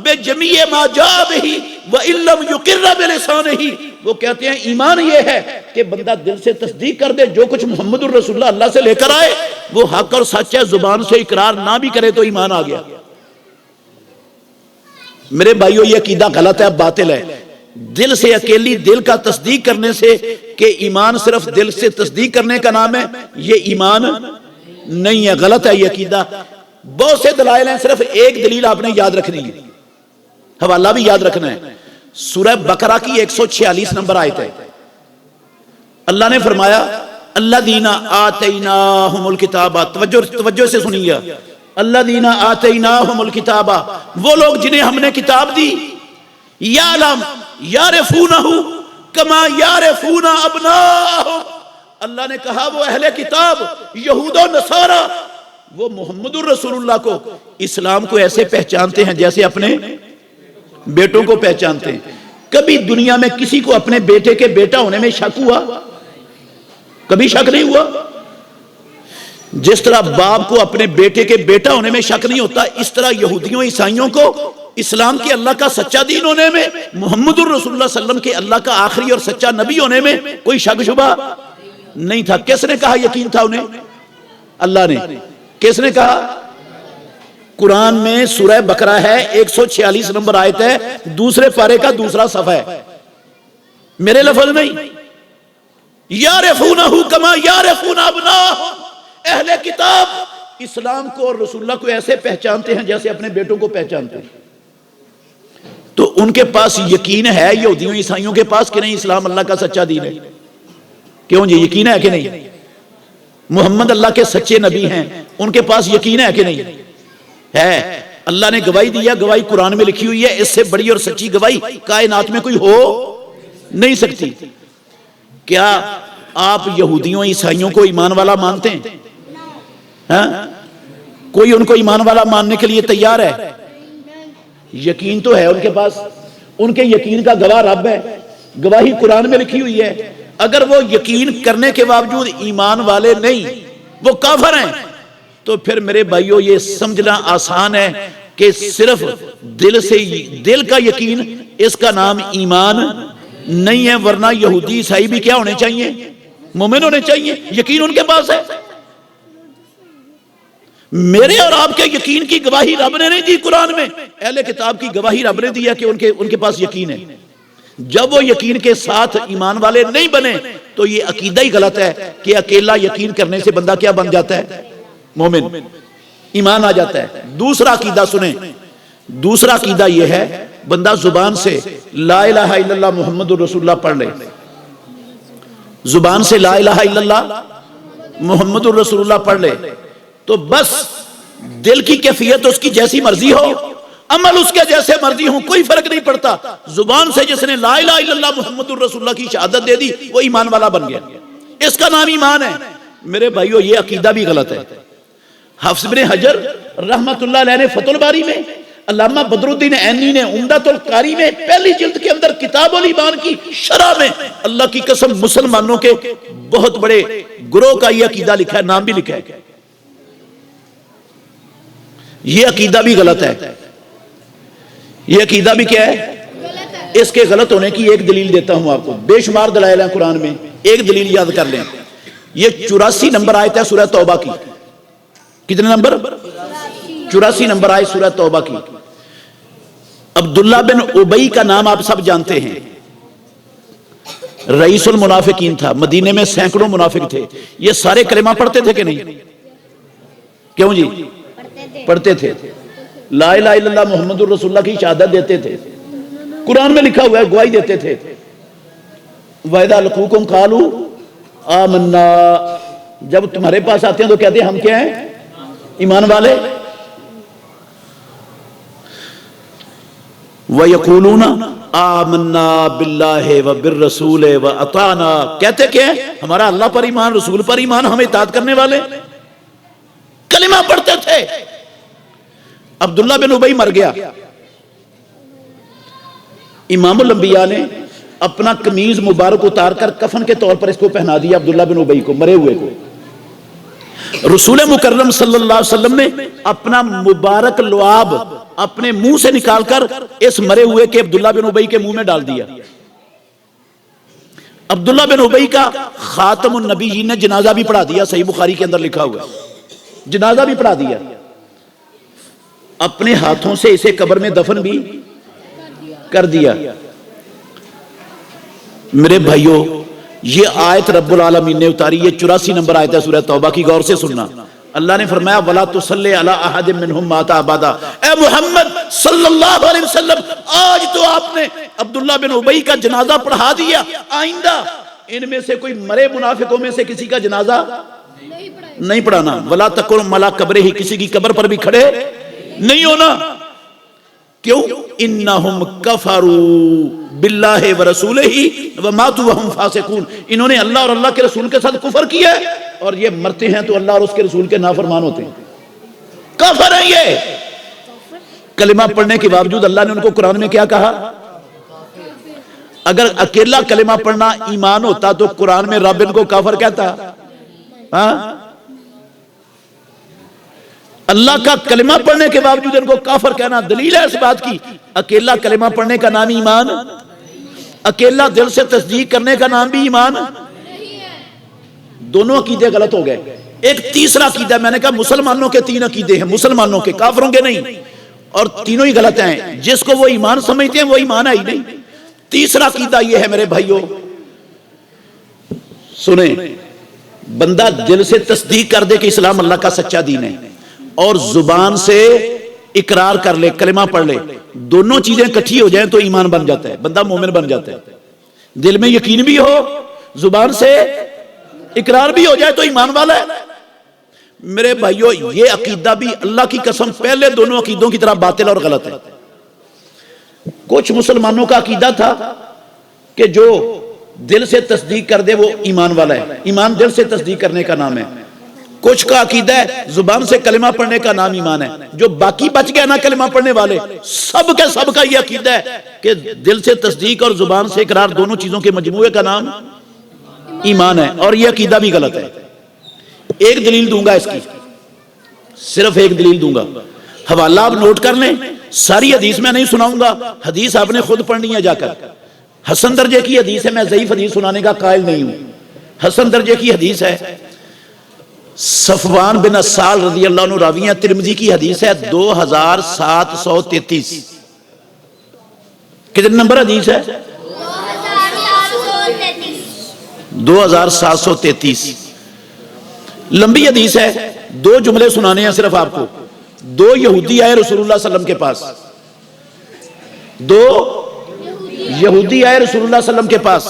بجمیع ما جاء به وان لم یقر بلسانہ۔ وہ کہتے ہیں ایمان یہ ہے کہ بندہ دل سے تصدیق کر دے جو کچھ محمد الرسول اللہ سے لے کر آئے وہ حق اور سچ ہے، زبان سے اقرار نہ بھی کرے تو ایمان آ گیا۔ میرے بھائیوں یہ عقیدہ غلط ہے، باطل ہے۔ دل سے اکیلی دل کا تصدیق کرنے سے کہ ایمان صرف دل سے تصدیق کرنے کا نام ہے، یہ ایمان نہیں ہے، غلط ہے یہ عقیدہ۔ بہت سے دلائل ہیں، صرف ایک دلیل آپ نے یاد رکھنی ہے، حوالہ بھی یاد رکھنا ہے۔ سورہ بقرہ کی 146 نمبر آیت ہے، اللہ نے فرمایا الذین آتیناہم الکتاب، توجہ سے سنیے، الذین آتیناہم الکتاب، وہ لوگ جنہیں ہم نے کتاب دی، یعلم یعرفونہ کما یعرفون ابناءہم، اللہ نے کہا وہ اہل کتاب یہود و نصارہ وہ محمد الرسول اللہ کو، اسلام کو ایسے پہچانتے ہیں جیسے اپنے بیٹوں کو پہچانتے ہیں۔ کبھی دنیا میں کسی کو اپنے بیٹے کے بیٹا ہونے میں شک ہوا؟ کبھی شک نہیں ہوا؟ جس طرح باپ کو اپنے بیٹے کے بیٹا ہونے میں شک نہیں ہوتا، اس طرح یہودیوں عیسائیوں کو اسلام کے اللہ کا سچا دین ہونے میں، محمد الرسول اللہ صلی اللہ علیہ وسلم کے اللہ کا آخری اور سچا نبی ہونے میں کوئی شک شبہ نہیں تھا۔ کس نے کہا یقین تھا انہیں؟ اللہ نے۔ کس نے کہا؟ قرآن میں سورہ بقرہ ہے، 146 نمبر آیت ہے، دوسرے پارے کا دوسرا صفحہ ہے، میرے لفظ نہیں۔ یعرفونہ کما یعرفون ابناءہم، اہل کتاب اسلام کو اور رسول اللہ کو ایسے پہچانتے ہیں جیسے اپنے بیٹوں کو پہچانتے ہیں۔ تو ان کے پاس یقین ہے یہودیوں عیسائیوں کے پاس کہ نہیں اسلام اللہ کا سچا دین ہے؟ کیوں جی یقین ہے کہ نہیں؟ محمد اللہ کے سچے نبی ہیں، ان کے پاس یقین ہے کہ نہیں؟ ہے۔ اللہ نے گواہی دیا، گواہی قرآن میں لکھی ہوئی ہے، اس سے بڑی اور سچی گواہی کائنات میں کوئی ہو نہیں سکتی۔ کیا آپ یہودیوں عیسائیوں کو ایمان والا مانتے ہیں؟ کوئی ان کو ایمان والا ماننے کے لیے تیار ہے؟ یقین تو ہے ان کے پاس، ان کے یقین کا گواہ رب ہے، گواہی قرآن میں لکھی ہوئی ہے۔ اگر وہ یقین کرنے کے باوجود ایمان والے نہیں، وہ کافر ہیں، تو پھر میرے بھائیوں یہ سمجھنا آسان ہے کہ صرف دل کا یقین، اس کا نام ایمان نہیں ہے، ورنہ یہودی عیسائی بھی کیا ہونے چاہیے؟ مومن ہونے چاہیے۔ یقین ان کے پاس ہے، میرے اور آپ کے یقین کی گواہی رب نے نہیں دی قرآن میں، اہل کتاب کی گواہی رب نے دیا کہ ان کے پاس یقین ہے۔ جب وہ یقین کے ساتھ ایمان والے نہیں بنے تو یہ عقیدہ ہی غلط ہے کہ اکیلا یقین کرنے سے بندہ کیا بن جاتا ہے؟ مومن، ایمان آ جاتا ہے۔ دوسرا عقیدہ سنیں، دوسرا عقیدہ یہ ہے بندہ زبان سے لا الہ الا اللہ محمد رسول اللہ پڑھ لے، زبان سے لا الہ الا اللہ محمد رسول اللہ پڑھ لے تو بس دل کی کیفیت اس کی جیسی مرضی ہو، عمل اس کے جیسے مرضی ہوں، کوئی فرق نہیں پڑتا۔ زبان سے جس نے لا الہ الا اللہ محمد رسول اللہ کی شہادت دے دی وہ ایمان والا بن گیا، اس کا نام ایمان ہے۔ میرے بھائیو یہ عقیدہ بھی غلط ہے۔ حافظ بن حجر رحمت اللہ علیہ نے فتح الباری میں، علامہ بدر الدین عینی نے عمدۃ القاری میں پہلی جلد کے اندر کتاب الایمان کی شرح میں اللہ کی قسم مسلمانوں کے بہت بڑے گروہ کا یہ عقیدہ لکھا ہے، نام بھی لکھا ہے۔ یہ عقیدہ بھی غلط ہے۔ یہ عقیدہ بھی کیا ہے؟ اس کے غلط ہونے کی ایک دلیل دیتا ہوں آپ کو، بے شمار دلائل ہیں قرآن میں، ایک دلیل یاد کر لیں۔ یہ 84 نمبر آیت ہے سورہ توبہ کی۔ کتنے نمبر؟ 84 نمبر آیت سورہ توبہ کی۔ عبداللہ بن ابی کا نام آپ سب جانتے ہیں، رئیس المنافقین تھا، مدینے میں سینکڑوں منافق تھے۔ یہ سارے کلمہ پڑھتے تھے کہ نہیں؟ کیوں جی؟ پڑھتے تھے، لا الہ الا اللہ محمد رسول اللہ کی شہادت دیتے تھے، قرآن میں لکھا ہوا ہے گواہی دیتے تھے۔ وَإِذَا لَقُوكُمْ قَالُوا آمَنَّا، جب تمہارے پاس آتے ہیں تو کہتے ہیں ہم کیا ہیں؟ ایمان والے۔ وَيَقُولُونَ آمَنَّا بِاللَّهِ وَبِالرَّسُولِ وَأَطَعْنَا، کہتے کیا ہیں؟ ہمارا اللہ پر ایمان، رسول پر ایمان، ہم اطاعت کرنے والے۔ کلمہ پڑھتے تھے۔ عبداللہ بن ابی مر گیا، امام الانبیاء نے اپنا قمیض مبارک اتار کر کفن کے طور پر اس کو پہنا دیا عبداللہ بن ابی کو، مرے ہوئے کو۔ رسول مکرم صلی اللہ علیہ وسلم نے اپنا مبارک لعاب اپنے منہ سے نکال کر اس مرے ہوئے کے عبداللہ بن ابی کے منہ میں ڈال دیا۔ عبداللہ بن ابی کا خاتم النبیین نے جنازہ بھی پڑھا دیا، صحیح بخاری کے اندر لکھا ہوا ہے، جنازہ بھی پڑھا دیا، اپنے ہاتھوں سے اسے قبر میں دفن بھی کر دیا۔ میرے بھائیوں یہ آیت رب العالمین نے اتاری، یہ 84 نمبر آیت ہے سورہ توبہ کی، غور سے سننا۔ اللہ نے فرمایا وَلَا تُصَلِّ عَلَىٰ أَحَدٍ مِّنْهُمْ مَاتَ أَبَدًا، اے محمد صلی اللہ علیہ وسلم آج تو آپ نے عبداللہ بن ابی کا جنازہ پڑھا دیا، آئندہ ان میں سے کوئی مرے منافقوں میں سے کسی کا جنازہ نہیں پڑھانا۔ وَلَا تَقُمْ عَلَىٰ قَبْرِهِ، کسی کی قبر پر بھی کھڑے نہیں ہونا۔ کیوں؟ انہم کفروا باللہ ورسولہ وماتوا وہم فاسقون، انہوں نے اللہ اور اللہ کے رسول کے ساتھ کفر کیا ہے اور یہ مرتے ہیں تو اللہ اور اس کے رسول کے نافرمان ہوتے ہیں، کافر ہیں یہ۔ کلمہ پڑھنے کے باوجود اللہ نے ان کو قرآن میں کیا کہا؟ اگر اکیلا کلمہ پڑھنا ایمان ہوتا تو قرآن میں رب ان کو کافر کہتا؟ ہاں؟ اللہ کا کلمہ پڑھنے کے باوجود ان کو کافر کہنا دلیل ہے اس بات کی اکیلا کلمہ پڑھنے کا نام ایمان، اکیلا دل سے تصدیق کرنے کا نام بھی ایمان۔ دونوں عقیدے غلط ہو گئے۔ ایک تیسرا عقیدہ، میں نے کہا مسلمانوں کے 3 عقیدے ہیں، مسلمانوں کے، کافروں کے نہیں، اور تینوں ہی غلط ہیں۔ جس کو وہ ایمان سمجھتے ہیں وہ ایمان ہے ہی نہیں۔ تیسرا عقیدہ یہ ہے میرے بھائیوں، سنیں، بندہ دل سے تصدیق کر دے کہ اسلام اللہ کا سچا دین ہے اور زبان سے اقرار کر لے، کلمہ پڑھ لے، دونوں چیزیں اکٹھی ہو جائیں تو ایمان بن جاتا ہے، بندہ مومن بن جاتا ہے۔ دل میں یقین بھی ہو، زبان سے اقرار بھی ہو جائے تو ایمان والا ہے۔ میرے بھائیو یہ عقیدہ بھی اللہ کی قسم پہلے دونوں عقیدوں کی طرح باطل اور غلط ہے۔ کچھ مسلمانوں کا عقیدہ تھا کہ جو دل سے تصدیق کر دے وہ ایمان والا ہے، ایمان دل سے تصدیق کرنے کا نام ہے۔ کچھ کا عقیدہ ہے زبان سے کلمہ پڑھنے کا نام ایمان ہے۔ جو باقی بچ گیا نا کلمہ پڑھنے والے، سب کے سب کا یہ عقیدہ ہے کہ دل سے تصدیق اور زبان سے اقرار دونوں چیزوں کے مجموعے کا نام ایمان ہے، اور یہ عقیدہ بھی غلط ہے۔ ایک دلیل دوں گا اس کی، صرف ایک دلیل دوں گا، حوالہ آپ نوٹ کر لیں، ساری حدیث میں نہیں سناؤں گا، حدیث آپ نے خود پڑھنی ہے جا کر۔ حسن درجے کی حدیث ہے، میں ضعیف حدیث سنانے کا قائل نہیں ہوں، حسن درجے کی حدیث ہے۔ صفوان بن اسال رضی اللہ عنہ راوی ہیں، ترمذی کی حدیث ہے 2733. کتنے نمبر حدیث ہے؟ 2733. لمبی حدیث ہے، 2 جملے سنانے ہیں صرف آپ کو. 2 یہودی آئے رسول اللہ صلی اللہ علیہ وسلم کے پاس. 2 یہودی آئے رسول اللہ صلی اللہ علیہ وسلم کے پاس.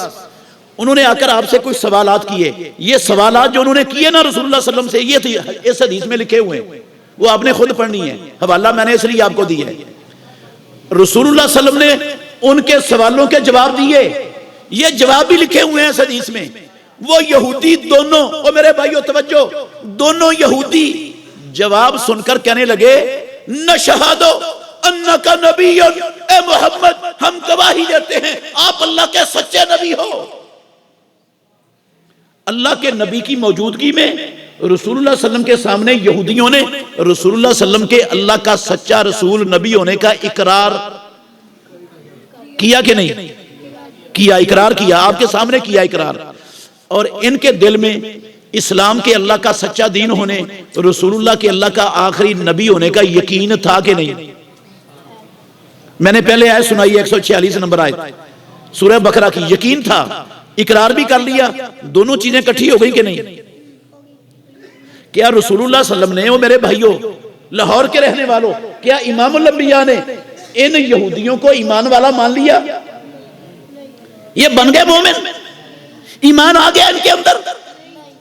انہوں نے آ کر آپ سے کچھ سوالات کیے. یہ سوالات جو انہوں نے کیے نا رسول اللہ صلی اللہ علیہ وسلم سے، یہ اس حدیث میں لکھے ہوئے ہیں، وہ آپ نے خود پڑھنی ہے. حوالہ میں نے اس لیے آپ کو دیا ہے. رسول اللہ صلی اللہ علیہ وسلم نے ان کے سوالوں کے جواب دیے. یہ جواب بھی لکھے ہوئے ہیں اس حدیث میں. وہ یہودی دونوں، اور میرے بھائیو توجہ، دونوں یہودی جواب سن کر کہنے لگے نشہدو انکا نبی، اے محمد ہم گواہی دیتے ہیں آپ اللہ کے سچے نبی ہو. اللہ کے نبی کی موجودگی میں رسول اللہ صلی اللہ علیہ وسلم کے سامنے یہودیوں نے رسول اللہ صلی اللہ علیہ وسلم کے اللہ کا سچا رسول نبی ہونے کا اقرار کیا کہ نہیں کیا؟ اقرار کیا، آپ کے سامنے کیا اقرار. اور ان کے دل میں اسلام کے اللہ کا سچا دین ہونے، رسول اللہ کے اللہ کا آخری نبی ہونے کا یقین تھا کہ نہیں؟ میں نے پہلے آیت سنائی 146 نمبر آیت سورہ بقرہ کی. یقین تھا، اقرار بھی کر لیا، دونوں چیزیں کٹھی ہو گئی کہ نہیں؟ کیا رسول اللہ صلی اللہ علیہ وسلم نے، وہ میرے بھائیوں لاہور کے رہنے والوں، کیا امام الانبیاء نے ان یہودیوں کو ایمان والا مان لیا؟ یہ بن گئے مومن، ایمان آ گیا ان کے اندر،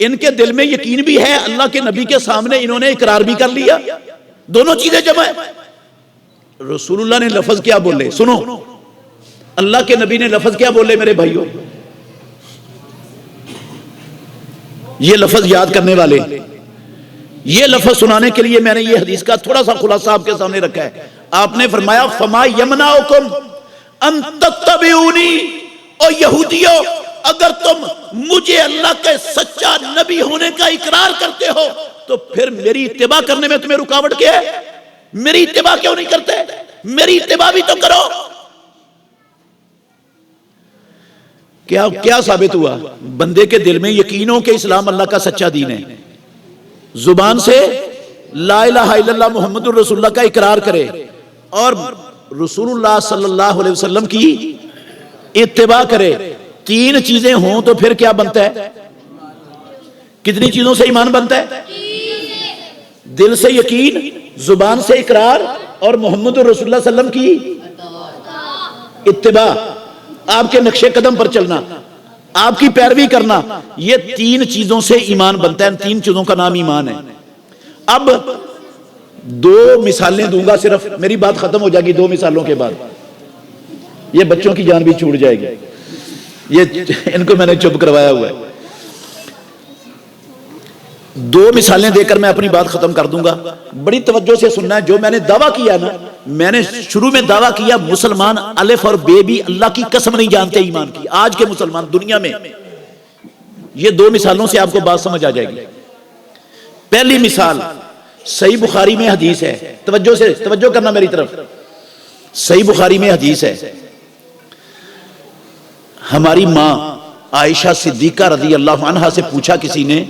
ان کے دل میں یقین بھی ہے، اللہ کے نبی کے سامنے انہوں نے اقرار بھی کر لیا، دونوں چیزیں جمع ہیں. رسول اللہ نے لفظ کیا بولے؟ سنو، اللہ کے نبی نے لفظ کیا بولے میرے بھائیوں؟ یہ لفظ یاد کرنے والے، یہ لفظ سنانے کے لیے میں نے یہ حدیث کا تھوڑا سا خلاصہ آپ کے سامنے رکھا ہے. آپ نے فرمایا فما یمنعکم ان تتبعونی، او یہودیو اگر تم مجھے اللہ کے سچا نبی ہونے کا اقرار کرتے ہو تو پھر میری اتباع کرنے میں تمہیں رکاوٹ کیا ہے؟ میری اتباع کیوں نہیں کرتے؟ میری اتباع بھی تو کرو. کیا ثابت ہوا؟ بندے کے دل میں یقین ہو کہ اسلام اللہ کا سچا دین ہے، زبان سے لا الہ الا اللہ محمد الرسول اللہ کا اقرار کرے، اور رسول اللہ صلی اللہ علیہ وسلم کی اتباع کرے. 3 چیزیں ہوں تو پھر کیا بنتا ہے؟ کتنی چیزوں سے ایمان بنتا ہے؟ دل سے یقین، زبان سے اقرار، اور محمد الرسول اللہ صلی اللہ علیہ وسلم کی اتباع، آپ کے نقش قدم پر چلنا، آپ کی پیروی کرنا. یہ 3 چیزوں سے ایمان بنتا ہے. 3 چیزوں کا نام ایمان ہے. اب 2 مثالیں دوں گا صرف، میری بات ختم ہو جائے گی 2 مثالوں کے بعد. یہ بچوں کی جان بھی چھوٹ جائے گی، یہ ان کو میں نے چپ کروایا ہوا ہے. 2 مثالیں دے کر میں اپنی بات ختم کر دوں گا. بڑی توجہ سے سننا ہے. جو میں نے دعویٰ کیا نا، میں نے شروع میں دعویٰ کیا مسلمان الف اور بے بھی اللہ کی قسم نہیں جانتے ایمان کی. آج کے مسلمان دنیا میں، یہ 2 مثالوں سے آپ کو بات سمجھ آ جائے گی. پہلی مثال صحیح بخاری میں حدیث ہے، توجہ کرنا میری طرف. صحیح بخاری میں حدیث ہے، ہماری ماں عائشہ صدیقہ رضی اللہ عنہا سے پوچھا کسی نے،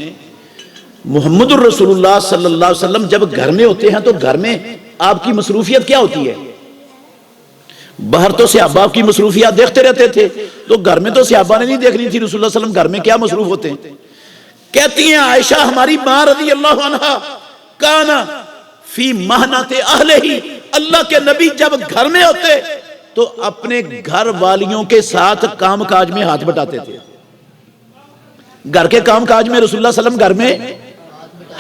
محمد الرسول اللہ صلی اللہ علیہ وسلم جب گھر میں ہوتے ہیں تو گھر میں آپ کی مصروفیت کیا ہوتی ہے؟ باہر تو صحابہ کی مصروفیات دیکھتے رہتے تھے، تو گھر میں تو صحابہ نے نہیں دیکھنی تھی رسول اللہ صلی اللہ علیہ وسلم گھر میں کیا مصروف ہوتے ہیں. کہتی ہیں عائشہ ہماری ماں رضی اللہ عنہا، کانا فی محنت اہلہ، اللہ کے نبی جب گھر میں ہوتے تو اپنے گھر والیوں کے ساتھ کام کاج میں ہاتھ بٹاتے تھے. گھر کے کام کاج میں رسول اللہ صلی اللہ علیہ وسلم گھر میں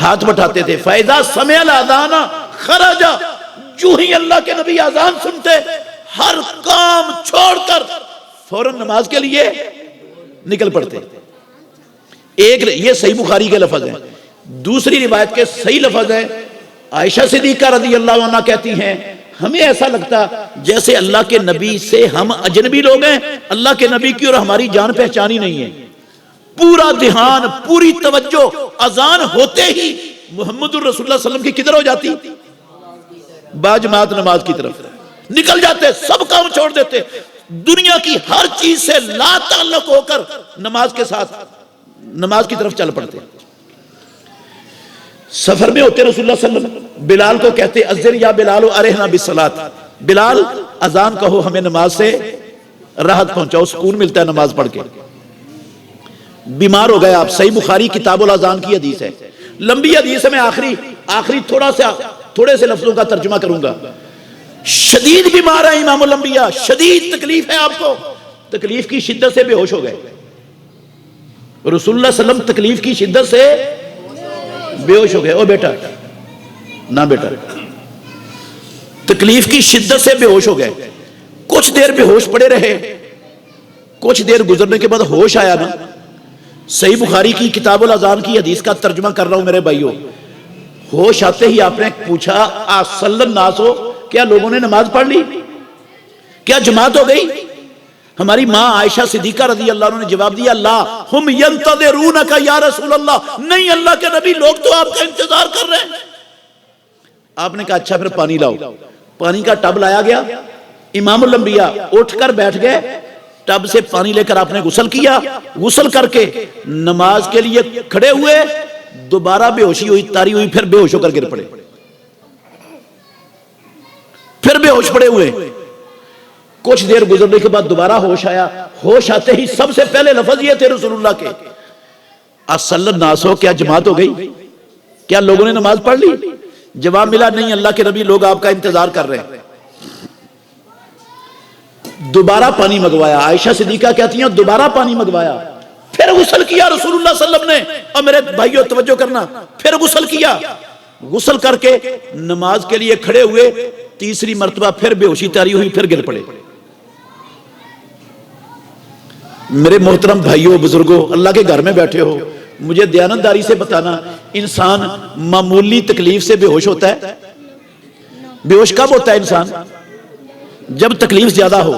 ہاتھ بٹاتے تھے. فَإِذَا سَمِعَ الْأَذَانَ خَرَجَ، جو ہی اللہ کے نبی اذان سنتے ہر کام چھوڑ کر فوراً نماز کے لیے نکل پڑتے. یہ صحیح بخاری کے لفظ ہیں. دوسری روایت کے صحیح لفظ ہیں، عائشہ صدیقہ رضی اللہ عنہ کہتی ہیں ہمیں ایسا لگتا جیسے اللہ کے نبی سے ہم اجنبی لوگ ہیں، اللہ کے نبی کی اور ہماری جان پہچانی نہیں ہے. پورا دھیان، پوری توجہ اذان ہوتے ہی محمد الرسول اللہ صلی اللہ علیہ وسلم کی کدھر ہو جاتی؟ باجماعت نماز کی طرف نکل جاتے، سب کام چھوڑ دیتے، دنیا کی ہر چیز سے لا تعلق ہو کر نماز کے ساتھ نماز کی طرف چل پڑتے. سفر میں ہوتے رسول اللہ صلی اللہ علیہ وسلم، بلال کو کہتے اذن یا بلال ارحنا بالصلاۃ، بلال اذان کہو ہمیں نماز سے راحت پہنچاؤ، سکون ملتا ہے نماز پڑھ کے۔ بیمار ہو گئے آپ، صحیح بخاری کتاب الاذان کی حدیث ہے، لمبی حدیث ہے، میں آخری تھوڑے سے لفظوں کا ترجمہ کروں گا۔ شدید بیمار ہے امام الانبیاء، شدید تکلیف ہے آپ کو، تکلیف کی شدت سے بے ہوش ہو گئے رسول اللہ صلی اللہ علیہ وسلم، تکلیف کی شدت سے بے ہوش ہو گئے۔ او بیٹا نہ بیٹا، تکلیف کی شدت سے بے ہوش ہو گئے، کچھ دیر بے ہوش پڑے رہے، کچھ دیر گزرنے کے بعد ہوش آیا نا۔ صحیح بخاری کی کتاب الاذان کی حدیث کا ترجمہ کر رہا ہوں میرے بھائیوں۔ ہوش آتے ہی آپ نے پوچھا اصلی الناس ہو، کیا لوگوں نے نماز پڑھ لی؟ کیا جماعت ہو گئی؟ ہماری ماں عائشہ صدیقہ رضی اللہ عنہ نے جواب دیا لا ہم ینتظرونک یا رسول اللہ، نہیں اللہ کے نبی، لوگ تو آپ کا انتظار کر رہے ہیں۔ آپ نے کہا اچھا پھر پانی لاؤ، پانی کا ٹب لایا گیا، امام الانبیاء اٹھ کر بیٹھ گئے، ٹب سے پانی لے کر آپ نے غسل کیا، غسل کر کے نماز کے لیے کھڑے ہوئے، دوبارہ بے ہوشی ہوئی، تاری ہوئی، پھر بے ہوش ہو کر گر پڑے، پھر بے ہوش پڑے ہوئے۔ کچھ دیر گزرنے کے بعد دوبارہ ہوش آیا، ہوش آتے ہی سب سے پہلے لفظ یہ تھے رسول اللہ کے اصلی الناس ہو، کیا جماعت ہو گئی؟ کیا لوگوں نے نماز پڑھ لی؟ جواب ملا نہیں اللہ کے نبی، لوگ آپ کا انتظار کر رہے ہیں۔ دوبارہ پانی منگوایا، عائشہ صدیقہ کہتی ہیں دوبارہ پانی منگوایا، پھر غسل کیا رسول اللہ صلی اللہ علیہ وسلم نے۔ اور میرے بھائیو توجہ کرنا، پھر غسل کیا، غسل کر کے نماز کے لیے کھڑے ہوئے، تیسری مرتبہ پھر بے ہوشی طاری ہوئی، پھر گر پڑے۔ میرے محترم بھائیو بزرگوں، اللہ کے گھر میں بیٹھے ہو، مجھے دیانتداری سے بتانا، انسان معمولی تکلیف سے بے ہوش ہوتا ہے؟ بے ہوش کب ہوتا ہے انسان؟ جب تکلیف زیادہ ہو،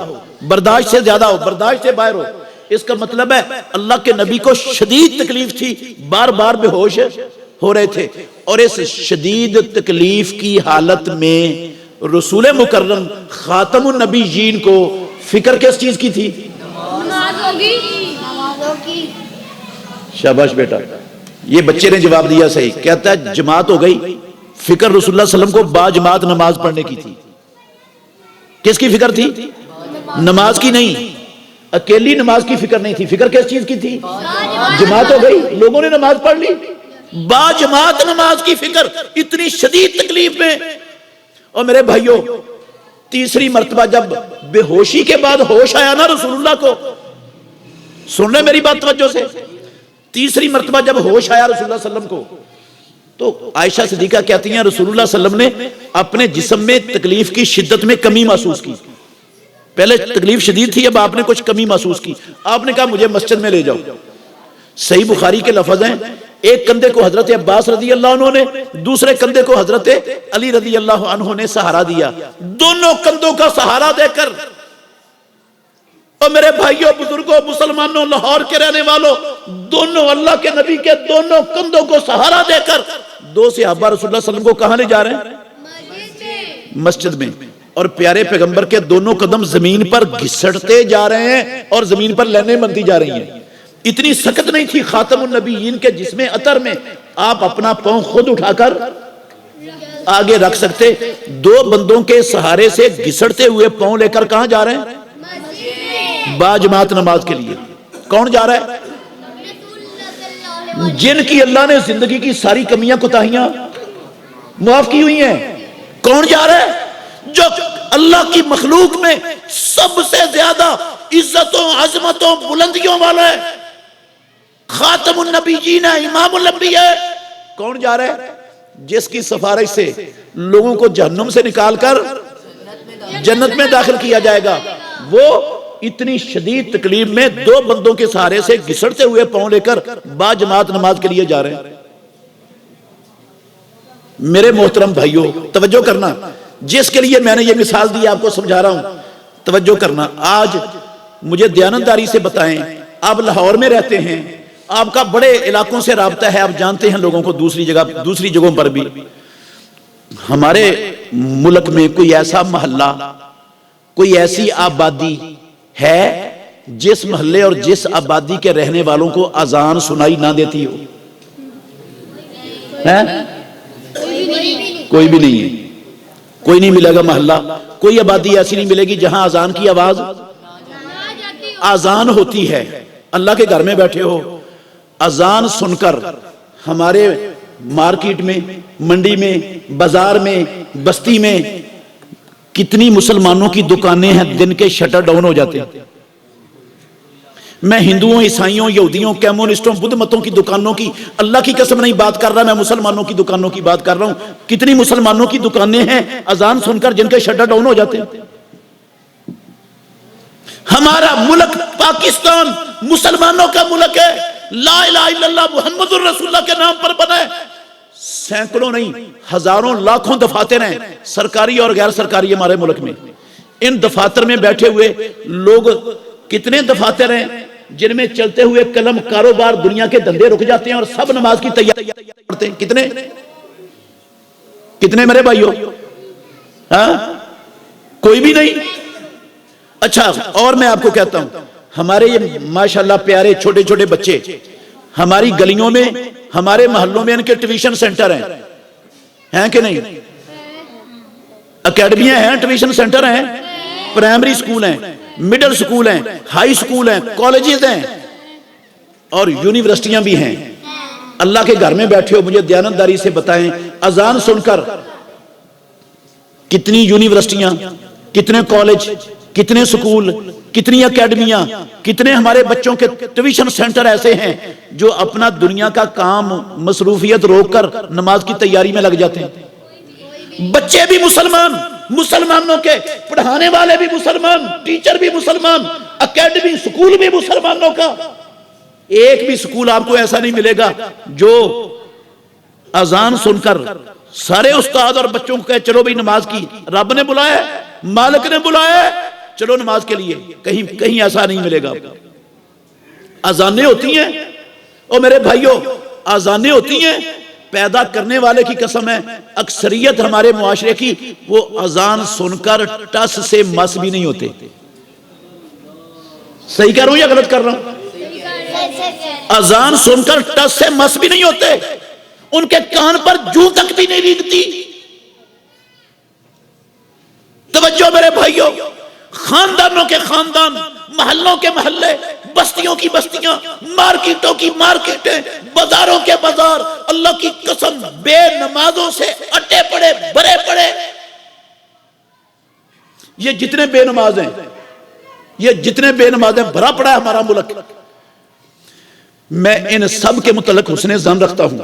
برداشت سے زیادہ ہو، برداشت سے باہر ہو۔ اس کا مطلب ہے اللہ کے نبی کو شدید تکلیف تھی، بار بار بے ہوش ہو رہے تھے، اور اس شدید تکلیف کی حالت میں رسول مکرم خاتم النبیین کو فکر کس چیز کی تھی؟ شاباش بیٹا، یہ بچے نے جواب دیا صحیح، کہتا ہے جماعت ہو گئی، فکر رسول اللہ صلی اللہ علیہ وسلم کو با جماعت نماز پڑھنے کی تھی۔ کس کی فکر تھی؟ نماز کی نہیں، اکیلی نماز کی فکر نہیں تھی، فکر کس چیز کی تھی؟ جماعت ہو گئی، لوگوں نے نماز پڑھ لی، با جماعت نماز کی فکر، اتنی شدید تکلیف میں۔ اور میرے بھائیوں، تیسری مرتبہ جب بے ہوشی کے بعد ہوش آیا نا رسول اللہ کو، سن رہے میری بات توجہ سے، تیسری مرتبہ جب ہوش آیا رسول اللہ صلی اللہ علیہ وسلم کو، تو عائشہ صدیقہ کہتی ہیں رسول اللہ صلی اللہ علیہ وسلم نے اپنے جسم میں تکلیف کی شدت میں کمی محسوس کی۔ پہلے تکلیف شدید تھی، اب آپ نے کچھ کمی محسوس کی، آپ نے کہا مجھے مسجد میں لے جاؤ۔ صحیح بخاری کے لفظ ہیں، ایک کندھے کو حضرت عباس رضی اللہ عنہ نے، دوسرے کندھے کو حضرت علی رضی اللہ عنہ نے سہارا دیا، دونوں کندھوں کا سہارا دے کر، اور میرے بھائیوں بزرگوں مسلمانوں لاہور کے رہنے والوں، دونوں اللہ کے نبی کے دونوں کندھوں کو سہارا دے کر دو صحابہ رسول اللہ صلی اللہ علیہ وسلم کو کہاں لے جا رہے ہیں؟ مسجد میں۔ اور پیارے پیغمبر کے دونوں قدم زمین پر گھسٹتے جا رہے ہیں اور زمین پر لینیں بنتی جا رہی ہیں۔ اتنی سخت نہیں تھی خاتم النبیین کے جسم عطر میں، آپ اپنا پاؤں خود اٹھا کر آگے رکھ سکتے، دو بندوں کے سہارے سے گھسٹتے ہوئے پاؤں لے کر کہاں جا رہے ہیں؟ با جماعت نماز کے لیے۔ کون جا رہا ہے؟ جن کی اللہ نے زندگی کی ساری کمیاں کوتاہیاں معاف کی ہوئی ہیں۔ کون جا رہا ہے؟ جو اللہ کی مخلوق میں سب سے زیادہ عزتوں عظمتوں بلندیوں والا ہے، خاتم النبیین ہے، امام الانبیاء ہے۔ کون جا رہا ہے؟ جس کی سفارش سے لوگوں کو جہنم سے نکال کر جنت میں داخل کیا جائے گا۔ وہ اتنی شدید تکلیف میں دو بندوں کے سہارے سے گھسٹتے ہوئے پاؤں لے کر با جماعت نماز کے لیے جا رہے ہیں۔ میرے محترم بھائیوں توجہ کرنا، جس کے لیے میں نے یہ مثال دی آپ کو سمجھا رہا ہوں، توجہ کرنا۔ آج مجھے دیانتداری سے بتائیں، آپ لاہور میں رہتے ہیں، آپ کا بڑے علاقوں سے رابطہ ہے، آپ جانتے ہیں لوگوں کو دوسری جگہوں پر بھی۔ ہمارے ملک میں کوئی ایسا محلہ، کوئی ایسی آبادی ہے جس محلے اور جس آبادی کے رہنے والوں کو اذان سنائی نہ دیتی ہو؟ کوئی بھی نہیں ہے. کوئی نہیں ملے گا محلہ, کوئی آبادی ایسی نہیں ملے گی جہاں اذان کی آواز اذان ہوتی ہے. اللہ کے گھر میں بیٹھے ہو, اذان سن کر ہمارے مارکیٹ میں, منڈی میں, بازار میں, بستی میں کتنی مسلمانوں کی دکانیں ہیں دن کے شٹر ڈاؤن ہو جاتے ہیں. میں ہندوؤں, عیسائیوں, یہودیوں, کمیونسٹوں, بدھ متوں کی دکانوں کی اللہ کی قسم نہیں بات کر رہا, میں مسلمانوں کی دکانوں کی بات کر رہا ہوں. کتنی مسلمانوں کی دکانیں ہیں اذان سن کر جن کے شٹر ڈاؤن ہو جاتے ہیں. ہمارا ملک پاکستان مسلمانوں کا ملک ہے. لا الہ الا اللہ محمد الرسول اللہ کے نام پر بنا ہے. سینکڑوں نہیں ہزاروں لاکھوں دفاتر ہیں سرکاری اور غیر سرکاری ہمارے ملک میں. ان دفاتر میں بیٹھے ہوئے لوگ, کتنے دفاتر ہیں جن میں چلتے ہوئے قلم, کاروبار, دنیا کے دھندے رک جاتے ہیں اور سب نماز کی تیاری کرتے ہیں. کتنے کتنے میرے بھائیو؟ ہاں, کوئی بھی نہیں. اچھا, اور میں آپ کو کہتا ہوں, ہمارے یہ ماشاءاللہ پیارے چھوٹے چھوٹے بچے ہماری گلیوں میں, ہمارے محلوں میں ان کے ٹیوشن سینٹر ہیں کہ نہیں؟ اکیڈمیاں ہیں, ٹیوشن سینٹر ہیں, پرائمری سکول ہیں, مڈل سکول ہیں, ہائی سکول ہیں, کالجز ہیں اور یونیورسٹیاں بھی ہیں. اللہ کے گھر میں بیٹھے ہو, مجھے دیانتداری سے بتائیں, اذان سن کر کتنی یونیورسٹیاں, کتنے کالج, کتنے سکول, کتنی اکیڈمیاں, کتنے ہمارے بچوں کے ٹیوشن سینٹر ایسے ہیں جو اپنا دنیا کا کام, مصروفیت روک کر نماز کی تیاری میں لگ جاتے ہیں. بچے بھی مسلمان, مسلمانوں کے پڑھانے والے بھی مسلمان, ٹیچر بھی مسلمان, اکیڈمی سکول بھی مسلمانوں کا. ایک بھی سکول آپ کو ایسا نہیں ملے گا جو اذان سن کر سارے استاد اور بچوں کو کہے چلو بھئی نماز کی, رب نے بلایا, مالک نے بلایا, چلو نماز کے لیے. کہیں ایسا نہیں ملے گا. اذانیں ہوتی ہیں اور میرے بھائیوں, اذانیں ہوتی ہیں, پیدا کرنے والے کی قسم ہے اکثریت ہمارے معاشرے کی وہ اذان سن کر ٹس سے مس بھی نہیں ہوتے. صحیح کہہ رہا ہوں یا غلط کر رہا ہوں؟ اذان سن کر ٹس سے مس بھی نہیں ہوتے, ان کے کان پر جوں تک بھی نہیں ریگتی. توجہ میرے بھائیوں, خاندانوں کے خاندان, محلوں کے محلے, بستیوں کی بستیاں, مارکیٹوں کی مارکیٹیں, بازاروں کے بازار, اللہ کی قسم بے نمازوں سے اٹے پڑے, بھرے پڑے. یہ جتنے بے نماز ہیں, یہ جتنے بے نماز ہیں, بھرا پڑا ہے ہمارا ملک. میں ان سب کے متعلق حسن ظن رکھتا ہوں.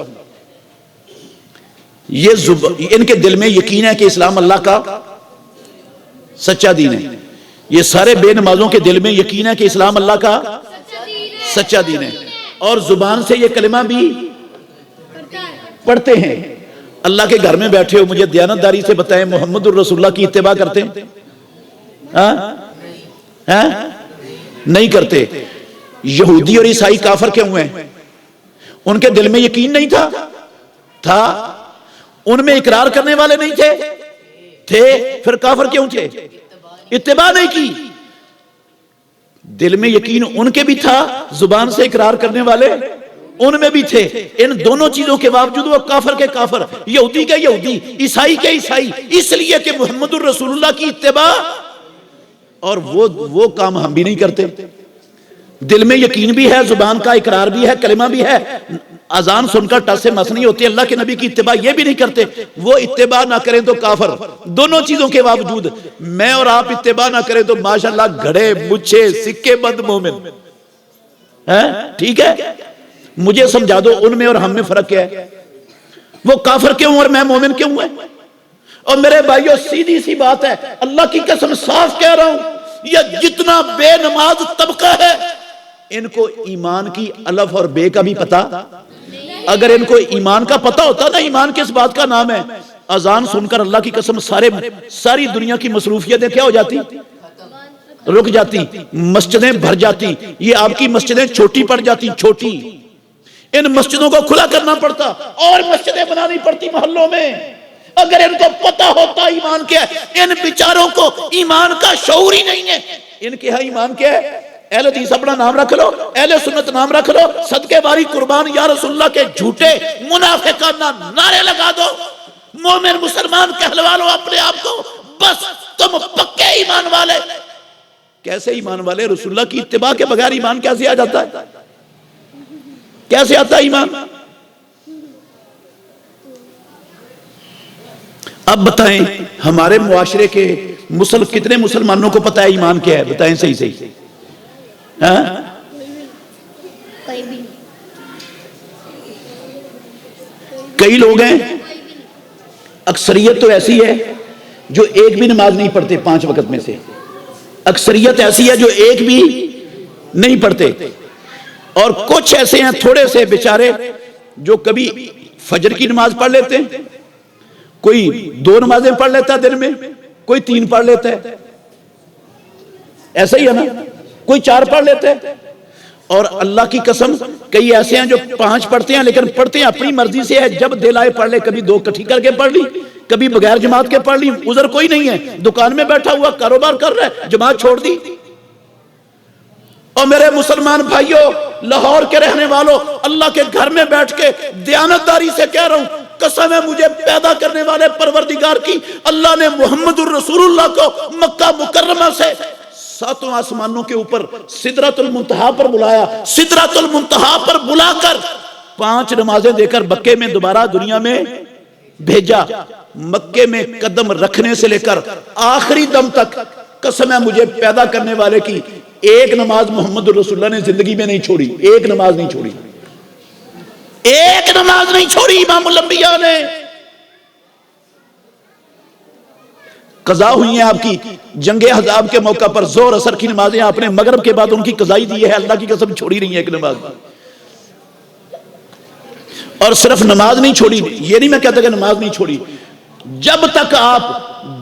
ان کے دل میں یقین ہے کہ اسلام اللہ کا سچا دین ہے. یہ سارے بے نمازوں کے دل میں یقین ہے کہ اسلام اللہ کا سچا دین ہے, اور زبان سے یہ کلمہ بھی پڑھتے ہیں. اللہ کے گھر میں بیٹھے ہو, مجھے دیانتداری سے بتائیں, محمد الرسول اللہ کی اتباع کرتے ہیں؟ نہیں کرتے. یہودی اور عیسائی کافر کیوں ہوئے؟ ان کے دل میں یقین نہیں تھا. ان میں اقرار کرنے والے نہیں تھے, پھر کافر کیوں تھے؟ اتباع نہیں کی. دل میں یقین ان کے بھی تھا, زبان سے اقرار کرنے والے ان میں بھی تھے. ان دونوں چیزوں کے باوجود وہ کافر کے کافر, یہودی کے یہودی, عیسائی کے عیسائی, اس لیے کہ محمد الرسول اللہ کی اتباع اور وہ کام ہم بھی نہیں کرتے. دل میں یقین بھی ہے, زبان کا اقرار بھی ہے, کلمہ بھی ہے, اذان سن کر ٹس سے مس نہیں ہوتی. اللہ کے نبی کی اتباع یہ بھی نہیں کرتے. وہ اتباع نہ کریں تو کافر. دونوں چیزوں کے باوجود میں اور آپ اتباع نہ کریں تو ماشاءاللہ گھڑے, مچھے, سکے بند مومن. ٹھیک ہے, مجھے سمجھا دو ان میں اور ہم میں فرق کیا ہے؟ وہ کافر کیوں اور میں مومن کیوں ہے؟ اور میرے بھائیوں سیدھی سی بات ہے, اللہ کی قسم صاف کہہ رہا ہوں, یہ جتنا بے نماز طبقہ ہے ان کو ایمان کی الف اور بے کا بھی پتا. اگر ان کو ایمان کا پتا ہوتا نا, ایمان کس بات کا نام ہے, اذان سن کر اللہ کی قسم ساری دنیا کی مصروفیتیں کیا ہو جاتی؟ رک جاتی. مسجدیں بھر جاتی. یہ آپ کی مسجدیں چھوٹی پڑ جاتی, چھوٹی. ان مسجدوں کو کھلا کرنا پڑتا اور مسجدیں بنانی پڑتی محلوں میں. اگر ان کو پتا ہوتا ایمان کیا ہے. ان بیچاروں کو ایمان کا شعور ہی نہیں ہے. ان کے ہاں ایمان کیا ہے؟ اہل حدیث اپنا نام رکھ لو, اہل سنت نام رکھ لو, صدقے باری قربان یا رسول اللہ کے جھوٹے منافقانہ نعرے لگا دو, مومن مسلمان کہلوا لو اپنے آپ کو، بس تم پکے ایمان والے۔ کیسے ایمان والے؟ رسول اللہ کی اتباع کے بغیر ایمان کیسے آ جاتا ہے؟ کیسے آتا ہے ایمان؟ اب بتائیں ہمارے معاشرے کے کتنے مسلمانوں کو پتا ہے ایمان کیا ہے؟ بتائیں صحیح صحیح۔ ہاں؟ کئی لوگ ہیں، اکثریت تو ایسی ہے جو ایک بھی نماز نہیں پڑھتے 5 وقت میں سے، اکثریت ایسی ہے جو ایک بھی نہیں پڑھتے، اور کچھ ایسے ہیں تھوڑے سے بیچارے جو کبھی فجر کی نماز پڑھ لیتے ہیں، کوئی 2 نمازیں پڑھ لیتا ہے دن میں، کوئی 3 پڑھ لیتا ہے، ایسا ہی ہے نا، کوئی 4 پڑھ لیتا ہے۔ اور اللہ کی قسم کئی ایسے ہیں جو 5 پڑھتے ہیں لیکن پڑھتے ہیں اپنی مرضی سے ہے، جب دل آئے پڑھ لے، کبھی 2 اکٹھی کر کے پڑھ لی، کبھی بغیر جماعت کے پڑھ لی، عذر کوئی نہیں ہے، دکان میں بیٹھا ہوا کاروبار کر رہا ہے، جماعت چھوڑ دی۔ اور میرے مسلمان بھائیوں، لاہور کے رہنے والوں، اللہ کے گھر میں بیٹھ کے دیانتداری سے کہہ رہا ہوں، قسم ہے مجھے پیدا کرنے والے پروردگار کی، اللہ نے محمد الرسول اللہ کو مکہ مکرمہ سے 7 آسمانوں کے اوپر سدرۃ المنتہا پر بلایا، سدرۃ المنتہا پر بلا کر 5 نمازیں دے کر مکے میں دوبارہ دنیا میں بھیجا۔ مکے میں قدم رکھنے سے لے کر آخری دم تک قسم ہے مجھے پیدا کرنے والے کی، ایک نماز محمد الرسول اللہ نے زندگی میں نہیں چھوڑی، ایک نماز نہیں چھوڑی، ایک نماز نہیں چھوڑی امام الانبیاء نے۔ قضا ہوئی ہیں آپ کی جنگ احزاب کے موقع پر، زور اثر کی نمازیں آپ نے مغرب کے بعد ان کی قضائی دی ہے، اللہ کی قسم چھوڑی نہیں ہے ایک نماز۔ اور صرف نماز نہیں چھوڑی، یہ نہیں میں کہتا کہ نماز نہیں چھوڑی، جب تک آپ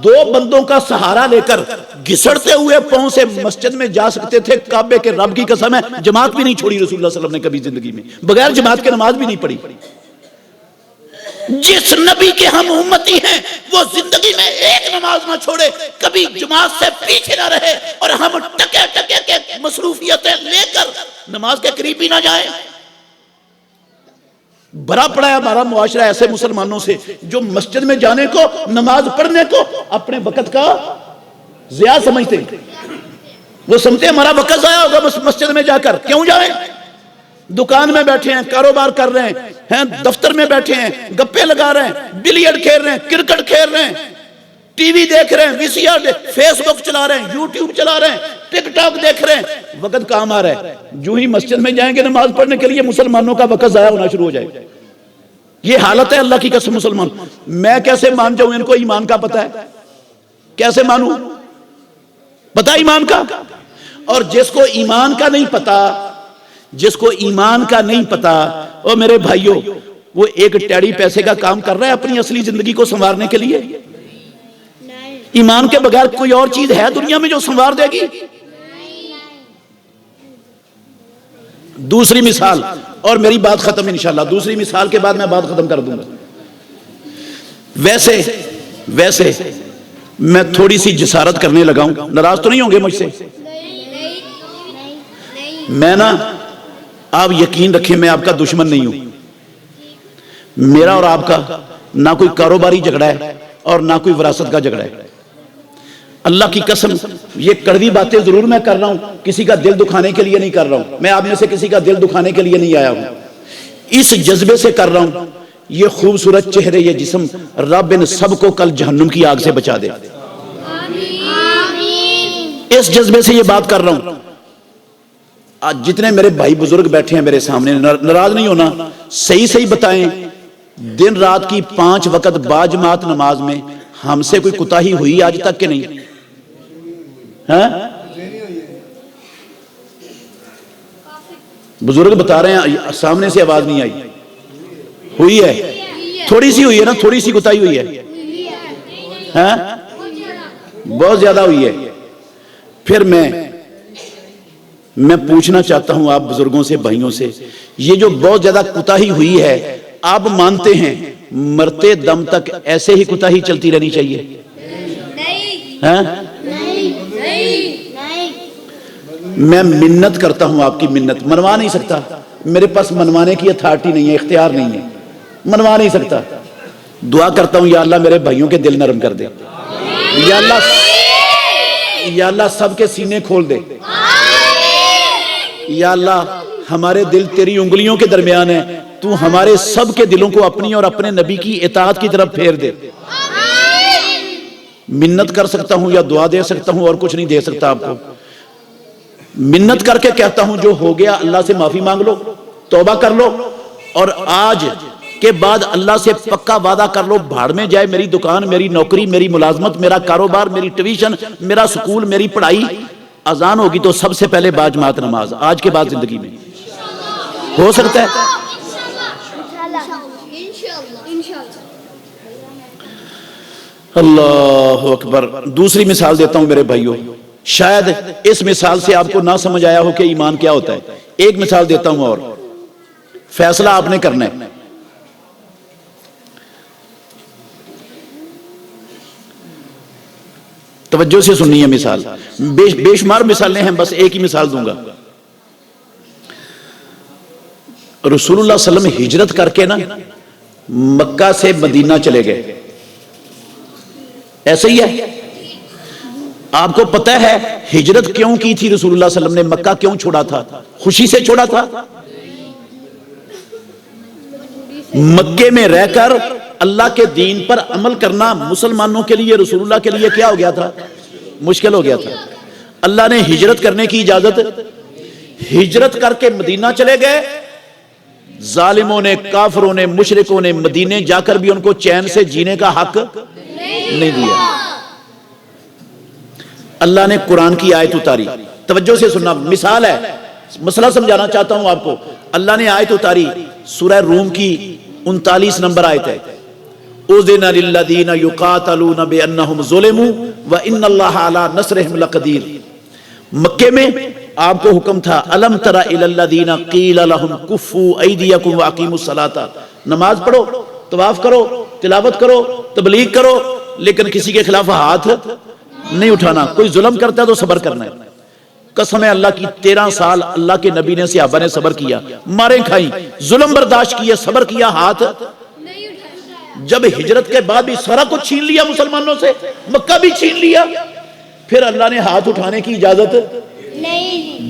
2 بندوں کا سہارا لے کر گھسڑتے ہوئے پاؤں سے مسجد میں جا سکتے تھے، کعبے کے رب کی قسم ہے جماعت بھی نہیں چھوڑی رسول اللہ صلی اللہ علیہ وسلم نے کبھی زندگی میں، بغیر جماعت کے نماز بھی نہیں پڑھی۔ جس نبی کے ہم امتی ہیں وہ زندگی میں ایک نماز نہ چھوڑے، کبھی جماعت سے پیچھے نہ رہے، اور ہم ٹکے ٹکے کے مصروفیتیں لے کر نماز کے قریب بھی نہ جائیں۔ بھرا پڑا ہے ہمارا معاشرہ ایسے مسلمانوں سے جو مسجد میں جانے کو، نماز پڑھنے کو اپنے وقت کا ضیاع سمجھتے ہیں۔ وہ سمجھتے ہیں ہمارا وقت ضائع ہوگا مسجد میں جا کر، کیوں جائیں؟ دکان میں بیٹھے ہیں، کاروبار کر رہے ہیں، دفتر میں بیٹھے ہیں، گپے لگا رہے ہیں، بلیئرڈ کھیل رہے ہیں، کرکٹ کھیل رہے ہیں، ٹی وی دیکھ رہے ہیں، وی سی آر فیس بک چلا رہے ہیں، یوٹیوب چلا رہے ہیں، ٹک ٹاک دیکھ رہے ہیں، وقت کام آ رہا ہے۔ جو ہی مسجد میں جائیں گے نماز پڑھنے کے لیے مسلمانوں کا وقت ضائع ہونا شروع ہو جائے گا۔ یہ حالت ہے اللہ کی قسم مسلمان۔ میں کیسے مان جاؤں؟ ان کو ایمان کا پتہ ہے، کیسے مانوں؟ پتہ ایمان کا؟ اور جس کو ایمان کا نہیں پتا، جس کو ایمان کا نہیں پتا، اور میرے بھائیوں وہ ایک ٹیڑی پیسے کا کام کر رہا ہے اپنی اصلی زندگی کو سنوارنے کے لیے۔ ایمان کے بغیر کوئی اور چیز ہے دنیا میں جو سنوار دے گی؟ دوسری مثال، اور میری بات ختم انشاءاللہ، دوسری مثال کے بعد میں بات ختم کر دوں گا۔ ویسے میں تھوڑی سی جسارت کرنے لگا ہوں، ناراض تو نہیں ہوں گے مجھ سے؟ میں نا، آپ یقین رکھیں میں آپ کا دشمن نہیں ہوں، میرا اور آپ کا نہ کوئی کاروباری جھگڑا ہے اور نہ کوئی وراثت کا جھگڑا ہے۔ اللہ کی قسم یہ کڑوی باتیں ضرور میں کر رہا ہوں، کسی کا دل دکھانے کے لیے نہیں کر رہا ہوں، میں آپ میں سے کسی کا دل دکھانے کے لیے نہیں آیا ہوں، اس جذبے سے کر رہا ہوں یہ خوبصورت چہرے، یہ جسم، رب ان سب کو کل جہنم کی آگ سے بچا دے، اس جذبے سے یہ بات کر رہا ہوں۔ آج جتنے میرے بھائی بزرگ بیٹھے ہیں میرے سامنے، ناراض نہیں ہونا، صحیح بتائیں، دن رات کی 5 وقت باجماعت نماز میں ہم سے کوئی کوتاہی ہوئی آج تک کہ نہیں؟ ہاں بزرگ بتا رہے ہیں، سامنے سے آواز نہیں آئی، ہوئی ہے، تھوڑی سی ہوئی ہے نا، تھوڑی سی کوتاہی ہوئی ہے، ہاں بہت زیادہ ہوئی ہے۔ پھر میں پوچھنا چاہتا ہوں آپ بزرگوں سے، بھائیوں سے، یہ جو بہت زیادہ کوتاہی ہوئی ہے، آپ مانتے ہیں مرتے دم تک ایسے ہی کوتاہی چلتی رہنی چاہیے؟ ہاں میں منت کرتا ہوں، آپ کی منت منوا نہیں سکتا، میرے پاس منوانے کی اتھارٹی نہیں ہے، اختیار نہیں ہے، منوا نہیں سکتا، دعا کرتا ہوں یا اللہ میرے بھائیوں کے دل نرم کر دے، یا اللہ سب کے سینے کھول دے، یا اللہ ہمارے دل تیری انگلیوں کے درمیان ہیں، تو ہمارے سب کے دلوں کو اپنی اور اپنے نبی کی اطاعت کی طرف پھیر دے۔ منت کر سکتا ہوں یا دعا دے سکتا ہوں، اور کچھ نہیں دے سکتا آپ کو۔ منت کر کے کہتا ہوں جو ہو گیا اللہ سے معافی مانگ لو، توبہ کر لو، اور آج کے بعد اللہ سے پکا وعدہ کر لو، بھاڑ میں جائے میری دکان، میری نوکری، میری ملازمت، میرا کاروبار، میری ٹیوشن، میرا سکول، میری پڑھائی، اذان ہوگی تو سب سے پہلے باجماعت نماز آج کے بعد زندگی میں ہو سکتا ہے۔ اللہ اکبر۔ دوسری مثال دیتا ہوں میرے بھائیوں، شاید اس مثال سے آپ کو نہ سمجھ آیا ہو کہ ایمان کیا ہوتا ہے۔ ایک مثال دیتا ہوں اور فیصلہ آپ نے کرنا ہے۔ توجہ سے سننی ہے مثال، بے شمار مثالیں ہیں، بس ایک ہی مثال دوں گا۔ رسول اللہ صلی اللہ علیہ وسلم ہجرت کر کے نا مکہ سے مدینہ چلے گئے، ایسے ہی ہے؟ آپ کو پتہ ہے ہجرت کیوں کی تھی رسول اللہ صلی اللہ علیہ وسلم نے؟ مکہ کیوں چھوڑا تھا؟ خوشی سے چھوڑا تھا؟ مکے میں رہ کر اللہ کے دین پر عمل کرنا مسلمانوں کے لیے، رسول اللہ کے لیے کیا ہو گیا تھا؟ مشکل ہو گیا تھا۔ اللہ نے ہجرت کرنے کی اجازت، ہجرت کر کے مدینہ چلے گئے۔ ظالموں نے، کافروں نے، مشرکوں نے مدینے جا کر بھی ان کو چین سے جینے کا حق نہیں دیا۔ اللہ نے قرآن کی آیت اتاری، توجہ سے سننا، مثال ہے، مسئلہ سمجھانا چاہتا ہوں آپ کو۔ اللہ نے آیت اتاری، سورہ روم کی 39 نمبر آیت ہے، اُذِنَ لِلَّذِينَ يُقَاتَلُونَ بِأَنَّهُمْ ظُلِمُوا وَإِنَّ اللَّهَ عَلَى نَصْرِهِمْ لَقَدِيرٌ۔ مکے میں آپ کو حکم تھا، أَلَمْ تَرَ إِلَى الَّذِينَ قِيلَ لَهُمْ كُفُّوا أَيْدِيَكُمْ وَأَقِيمُوا الصَّلَاةَ، نماز پڑھو، طواف کرو، تلاوت کرو، تبلیغ کرو، لیکن کسی کے خلاف ہاتھ نہیں اٹھانا۔ کوئی ظلم کرتا ہے تو صبر کرنا ہے۔ قسم ہے اللہ کی، 13 سال اللہ کے نبی نے، صحابہ نے صبر کیا، ماریں کھائیں، ظلم برداشت کیے، صبر کیا، ہاتھ جب ہجرت کے بعد بھی سارا کچھ چھین لیا مسلمانوں سے، مکہ بھی چھین لیا، پھر اللہ نے ہاتھ اٹھانے کی اجازت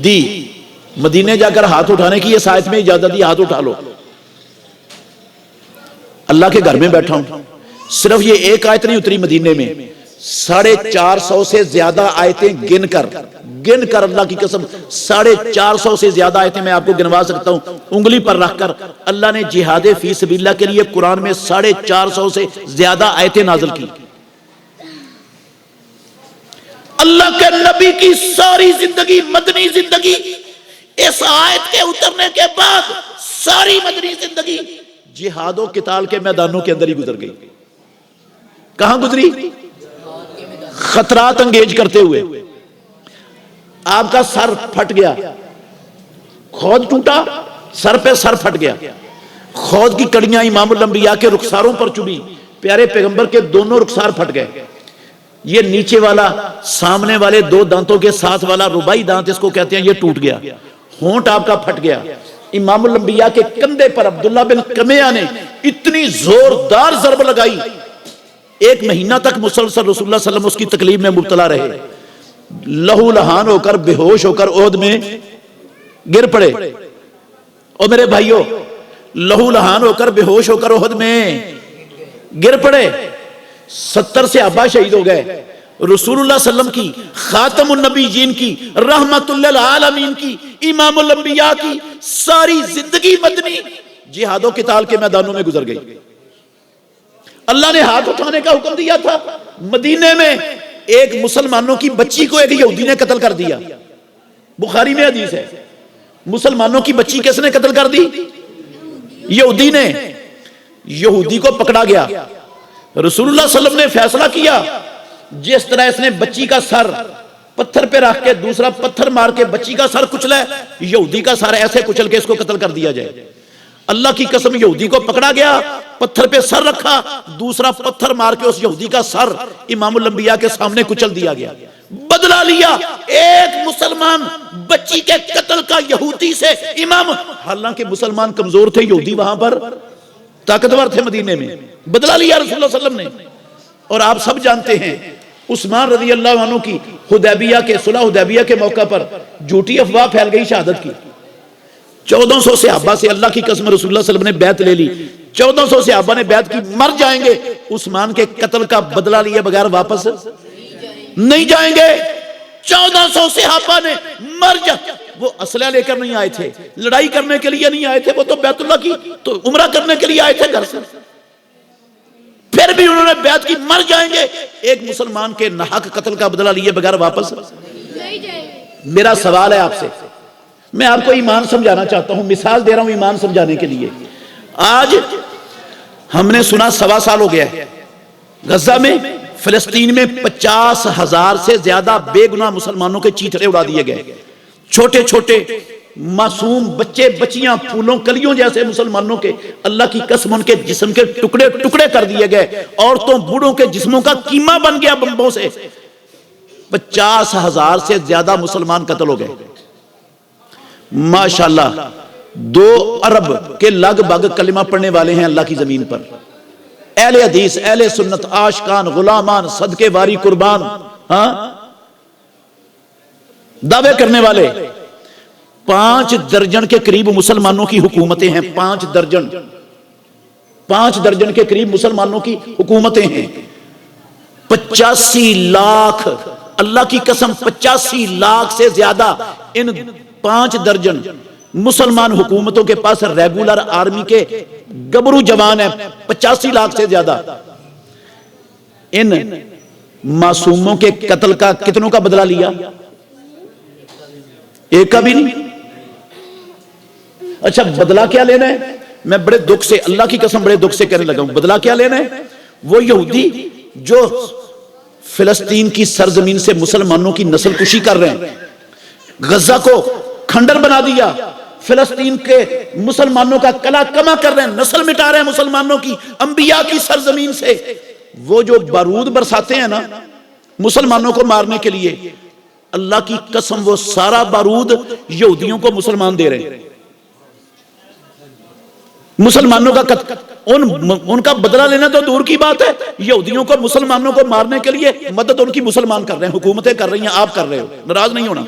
دی۔ مدینے جا کر ہاتھ اٹھانے کی اس آیت میں اجازت دی، ہاتھ اٹھا لو۔ اللہ کے گھر میں بیٹھا ہوں، صرف یہ ایک آیت نہیں اتری مدینے میں، 450 سے زیادہ آیتیں گن کر اللہ کی قسم 450 سے زیادہ آیتیں میں آپ کو گنوا سکتا ہوں انگلی پر رکھ کر۔ اللہ نے جہاد فی سبیل اللہ کے لیے قرآن میں 450 سے زیادہ آیتیں نازل کی۔ اللہ کے نبی کی ساری زندگی، مدنی زندگی، اس آیت کے اترنے کے بعد ساری مدنی زندگی جہاد و قتال کے میدانوں کے اندر ہی گزر گئی۔ کہاں گزری؟ خطرات انگیج کرتے ہوئے۔ آپ کا سر پھٹ گیا، خود ٹوٹا، سر پہ سر پھٹ گیا، خود کی کڑیاں امام الانبیاء کے رخساروں پر چبھی، پیارے پیغمبر کے دونوں رخسار پھٹ گئے۔ یہ نیچے والا، سامنے والے 2 دانتوں کے ساتھ والا ربائی دانت اس کو کہتے ہیں، یہ ٹوٹ گیا، ہونٹ آپ کا پھٹ گیا۔ امام الانبیاء کے کندھے پر عبداللہ بن قمیہ نے اتنی زوردار ضرب لگائی، 1 مہینہ تک مسلسل رسول اللہ صلی اللہ علیہ وسلم اس کی تکلیف میں مبتلا رہے، لہو لہان ہو کر، بے ہوش ہو کر احد میں گر پڑے۔ اور میرے بھائیوں، لہو لہان ہو کر، بے ہوش ہو کر احد میں گر پڑے۔ 70 صحابہ شہید ہو گئے۔ رسول اللہ صلی اللہ علیہ وسلم کی، خاتم النبیین کی، رحمت للعالمین کی، امام الانبیاء کی ساری زندگی مدنی جہاد و قتال کے میدانوں میں گزر گئی۔ اللہ نے ہاتھ اٹھانے کا حکم دیا تھا، مدینے میں ایک مسلمانوں کی بچی کو ایک یہودی نے قتل کر دیا، بخاری میں حدیث ہے۔ مسلمانوں کی بچی کس نے قتل کر دی؟ یہودی نے۔ یہودی کو پکڑا گیا، رسول اللہ صلی اللہ علیہ وسلم نے فیصلہ کیا، جس طرح اس نے بچی کا سر پتھر پہ رکھ کے دوسرا پتھر مار کے بچی کا سر کچلا ہے، یہودی کا سر ایسے کچل کے اس کو قتل کر دیا جائے۔ اللہ کی قسم، یہودی کو پکڑا گیا، پتھر پہ سر رکھا، دوسرا پتھر مار کے اس یہودی کا سر امام الانبیاء کے سامنے کچل دیا گیا۔ بدلہ لیا ایک مسلمان بچی کے قتل کا یہودی سے امام، حالانکہ مسلمان کمزور تھے، یہودی وہاں پر طاقتور تھے مدینے میں، بدلہ لیا رسول اللہ صلی اللہ علیہ وسلم نے. اور آپ سب جانتے ہیں عثمان رضی اللہ عنہ کی حدیبیہ کے صلح حدیبیہ کے موقع پر جھوٹی افواہ پھیل گئی شہادت کی. 1400 صحابہ سے اللہ کی قسم رسول اللہ صلی اللہ علیہ وسلم نے بیعت لے لی. 1400 صحابہ نے بیعت کی, مر جائیں گے, عثمان کے قتل کا بدلہ لیے بغیر واپس نہیں جائیں گے. 1400 صحابہ نے مر جائیں. وہ اسلحہ لے کر نہیں آئے تھے, لڑائی کرنے کے لیے نہیں آئے تھے, وہ تو بیت اللہ کی تو عمرہ کرنے کے لیے آئے تھے گھر سے. پھر بھی انہوں نے بیعت کی, مر جائیں گے, ایک مسلمان کے ناحق قتل کا بدلہ لیے بغیر واپس نہیں جائیں گے. میرا سوال ہے آپ سے, میں آپ کو ایمان سمجھانا چاہتا ہوں, مثال دے رہا ہوں ایمان سمجھانے کے لیے. آج ہم نے سنا 1.25 سال ہو گیا ہے غزہ میں, فلسطین میں 50,000 سے زیادہ بے گناہ مسلمانوں کے چیتڑے اڑا دیے گئے. چھوٹے چھوٹے معصوم بچے بچیاں پھولوں کلیوں جیسے مسلمانوں کے اللہ کی قسم ان کے جسم کے ٹکڑے ٹکڑے کر دیے گئے. عورتوں بوڑھوں کے جسموں کا قیمہ بن گیا بمبوں سے. 50,000 سے زیادہ مسلمان قتل ہو گئے. ماشاءاللہ 2 ارب کے لگ بھگ کلمہ پڑھنے والے ہیں اللہ کی زمین پر. اہل حدیث, اہل سنت, عاشقان, غلامان, صدقے واری, قربان, دعوے کرنے والے. 5 درجن کے قریب مسلمانوں کی حکومتیں ہیں. 5 درجن کے قریب مسلمانوں کی حکومتیں ہیں. 85 لاکھ, اللہ کی قسم 85 لاکھ سے زیادہ ان 5 درجن مسلمان حکومتوں کے پاس ریگولر آرمی کے گبرو جوان ہیں. 85 لاکھ سے زیادہ. ان معصوموں کے قتل کا کتنوں کا بدلہ لیا؟ ایک کا بھی نہیں. اچھا بدلہ کیا لینا ہے؟ میں بڑے دکھ سے, اللہ کی قسم بڑے دکھ سے کہنے لگا ہوں, بدلہ کیا لینا ہے؟ وہ یہودی جو فلسطین کی سرزمین سے مسلمانوں کی نسل کشی کر رہے ہیں, غزہ کو کھنڈر بنا دیا, فلسطین کے مسلمانوں کا کلا کما کر رہے ہیں, نسل مٹا رہے ہیں مسلمانوں کی انبیاء کی سرزمین سے. وہ جو بارود برساتے ہیں نا مسلمانوں کو مارنے کے لیے, اللہ کی قسم وہ سارا بارود یہودیوں کو مسلمان دے رہے ہیں. مسلمانوں کا ان کا بدلہ لینا تو دور کی بات ہے, یہودیوں کو مسلمانوں کو مارنے کے لیے مدد ان کی مسلمان کر رہے ہیں, حکومتیں کر رہی ہیں, آپ کر رہے ہو. ناراض نہیں ہونا.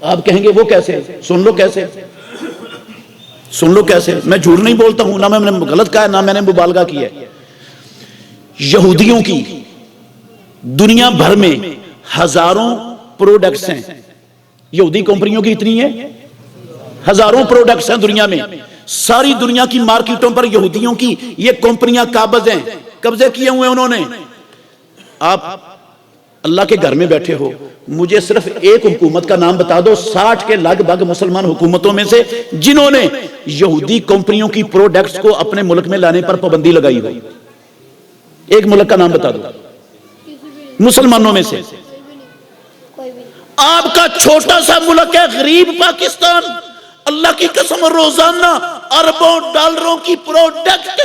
آپ کہیں گے وہ کیسے, سن لو کیسے, سن لو کیسے. میں جھوٹ نہیں بولتا ہوں, نہ میں نے غلط کہا, نہ میں نے مبالغہ کیا ہے. یہودیوں کی دنیا بھر میں ہزاروں پروڈکٹس ہیں. یہودی کمپنیوں کی اتنی ہیں, ہزاروں پروڈکٹس ہیں دنیا میں. ساری دنیا کی مارکیٹوں پر یہودیوں کی یہ کمپنیاں قابض ہیں, قبضے کیے ہوئے انہوں نے. آپ اللہ کے گھر میں بیٹھے ہو, مجھے صرف ایک حکومت کا نام بتا دو 60 کے لگ بھگ مسلمان حکومتوں میں سے جنہوں نے یہودی کمپنیوں کی پروڈکٹس کو اپنے ملک میں لانے پر پابندی لگائی ہو. ایک ملک کا نام بتا دو مسلمانوں میں سے. آپ کا چھوٹا سا ملک ہے غریب پاکستان, اللہ کی قسم روزانہ اربوں ڈالروں کی پروڈکٹ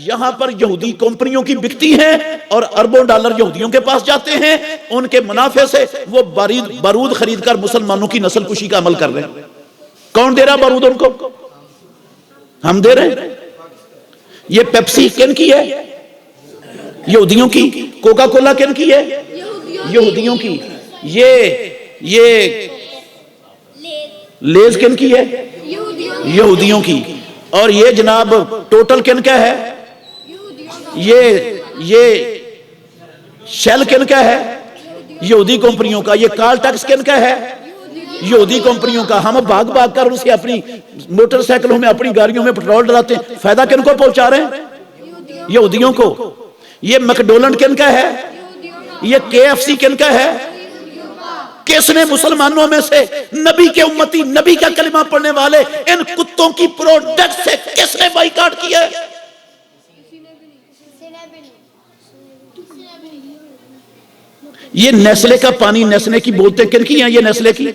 یہاں پر یہودی کمپنیوں کی بکتی ہیں اور اربوں ڈالر یہودیوں کے پاس جاتے ہیں. ان کے منافع سے وہ بارود خرید کر مسلمانوں کی نسل کشی کا عمل کر رہے ہیں. کون دے رہا بارود ان کو؟ ہم دے رہے ہیں. یہ پیپسی کن کی ہے؟ یہودیوں کی. کوکا کولا کن کی ہے؟ یہودیوں کی. یہ لیز کن کی ہے؟ یہودیوں کی. اور یہ جناب ٹوٹل کن کا ہے؟ یہ شیل کن کا ہے؟ یہودی کمپنیوں کا. یہ کال ٹیکس کن کا ہے؟ یہودی کمپنیوں کا. ہم بھاگ بھاگ کر ان سے اپنی موٹر سائیکلوں میں اپنی گاڑیوں میں پیٹرول ڈلاتے ہیں. فائدہ کن کو پہنچا رہے ہیں؟ یہودیوں کو. یہ میکڈونلڈ کن کا ہے؟ یہ KFC کن کا ہے؟ کس نے مسلمانوں میں سے نبی کے امتی, نبی کا کلمہ پڑھنے والے ان کتوں کی پروڈکٹ سے کس نے بائیکاٹ کیا ہے؟ یہ نیسلے کا پانی, نیسلے کی بولتے کن کی ہیں؟ یہ نیسلے کی.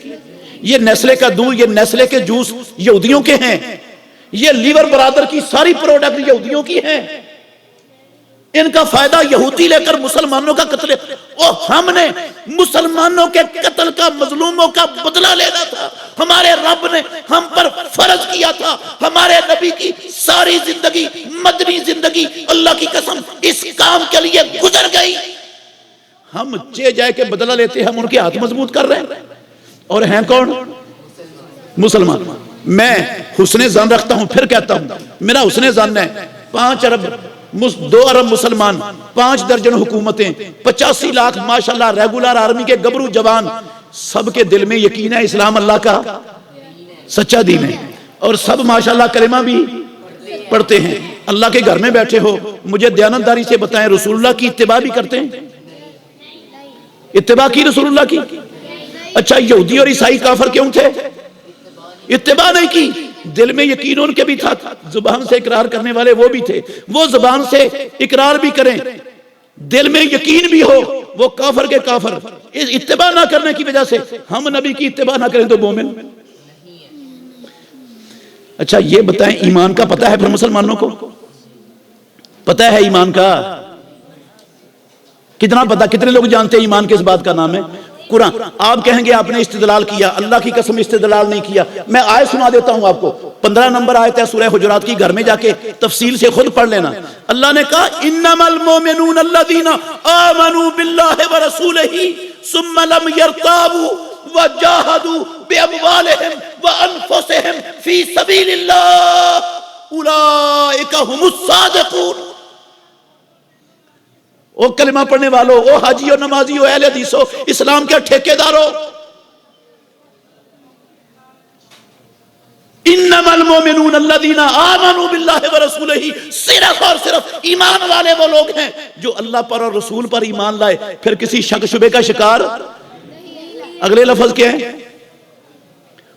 یہ نیسلے کا دودھ, یہ نیسلے کے جوس یہودیوں کے ہیں. یہ لیور برادر کی ساری پروڈکٹ یہودیوں کی ہیں. ان کا فائدہ یہودی لے کر مسلمانوں کا قتل، اور ہم نے مسلمانوں کے قتل کا، مظلوموں کا بدلہ لینا تھا، ہمارے رب نے ہم پر فرض کیا تھا۔ ہمارے نبی کی ساری زندگی، مدنی زندگی اللہ کی قسم اس کام کے لیے گزر گئی۔ ہم چے جائے کے بدلہ لیتے ہیں، ہم ان کے ہاتھ مضبوط کر رہے ہیں، اور ہیں کون؟ مسلمان۔ میں حسن ظن رکھتا ہوں، پھر کہتا ہوں میرا حسن ظن ہے 2 ارب مسلمان، 5 درجن حکومتیں، 85 لاکھ ماشاءاللہ ریگولر آرمی کے گبرو جوان، سب کے دل میں یقین ہے اسلام اللہ کا سچا دین ہے، اور سب ماشاءاللہ کلمہ بھی پڑھتے ہیں۔ اللہ کے گھر میں بیٹھے ہو، مجھے دیانتداری سے بتائیں رسول اللہ کی اتباع بھی کرتے ہیں؟ اتباع کی رسول اللہ کی؟ اچھا یہودی اور عیسائی کافر کیوں تھے؟ اتباع نہیں کی، دل میں یقین ان کے بھی تھا، زبان سے اقرار کرنے والے وہ بھی تھے، وہ زبان سے اقرار بھی کریں، دل میں یقین بھی ہو، وہ کافر کے کافر۔ اتباع نہ کرنے کی وجہ سے ہم نبی کی اتباع نہ کریں تو مومن۔ اچھا یہ بتائیں ایمان کا پتہ ہے پھر مسلمانوں کو؟ پتہ ہے ایمان کا؟ کتنا پتہ؟ کتنے لوگ جانتے ہیں ایمان کس بات کا نام ہے؟ قرآن۔ آپ کہیں گے آپ نے استدلال کیا، اللہ کی قسم استدلال نہیں کیا۔ میں آیت سنا دیتا ہوں آپ کو، 15 نمبر آیت ہے سورہ حجرات کی، گھر میں جا کے تفصیل سے خود پڑھ لینا۔ اللہ نے کہا انما المؤمنون الذین آمنوا باللہ ورسولہ ثم لم یرتابوا وجاہدوا باموالہم وانفسہم فی سبیل اللہ اولئک هم الصادقون۔ او کلمہ پڑھنے والوں، او حاجی و نمازی و اہل حدیث و اسلام کے ٹھیکیداروں، انما المؤمنون الذین آمنوا باللہ ورسولہ، صرف اور صرف ایمان والے وہ لوگ ہیں جو اللہ پر اور رسول پر ایمان لائے، پھر کسی شک شبے کا شکار۔ اگلے لفظ کیا ہے؟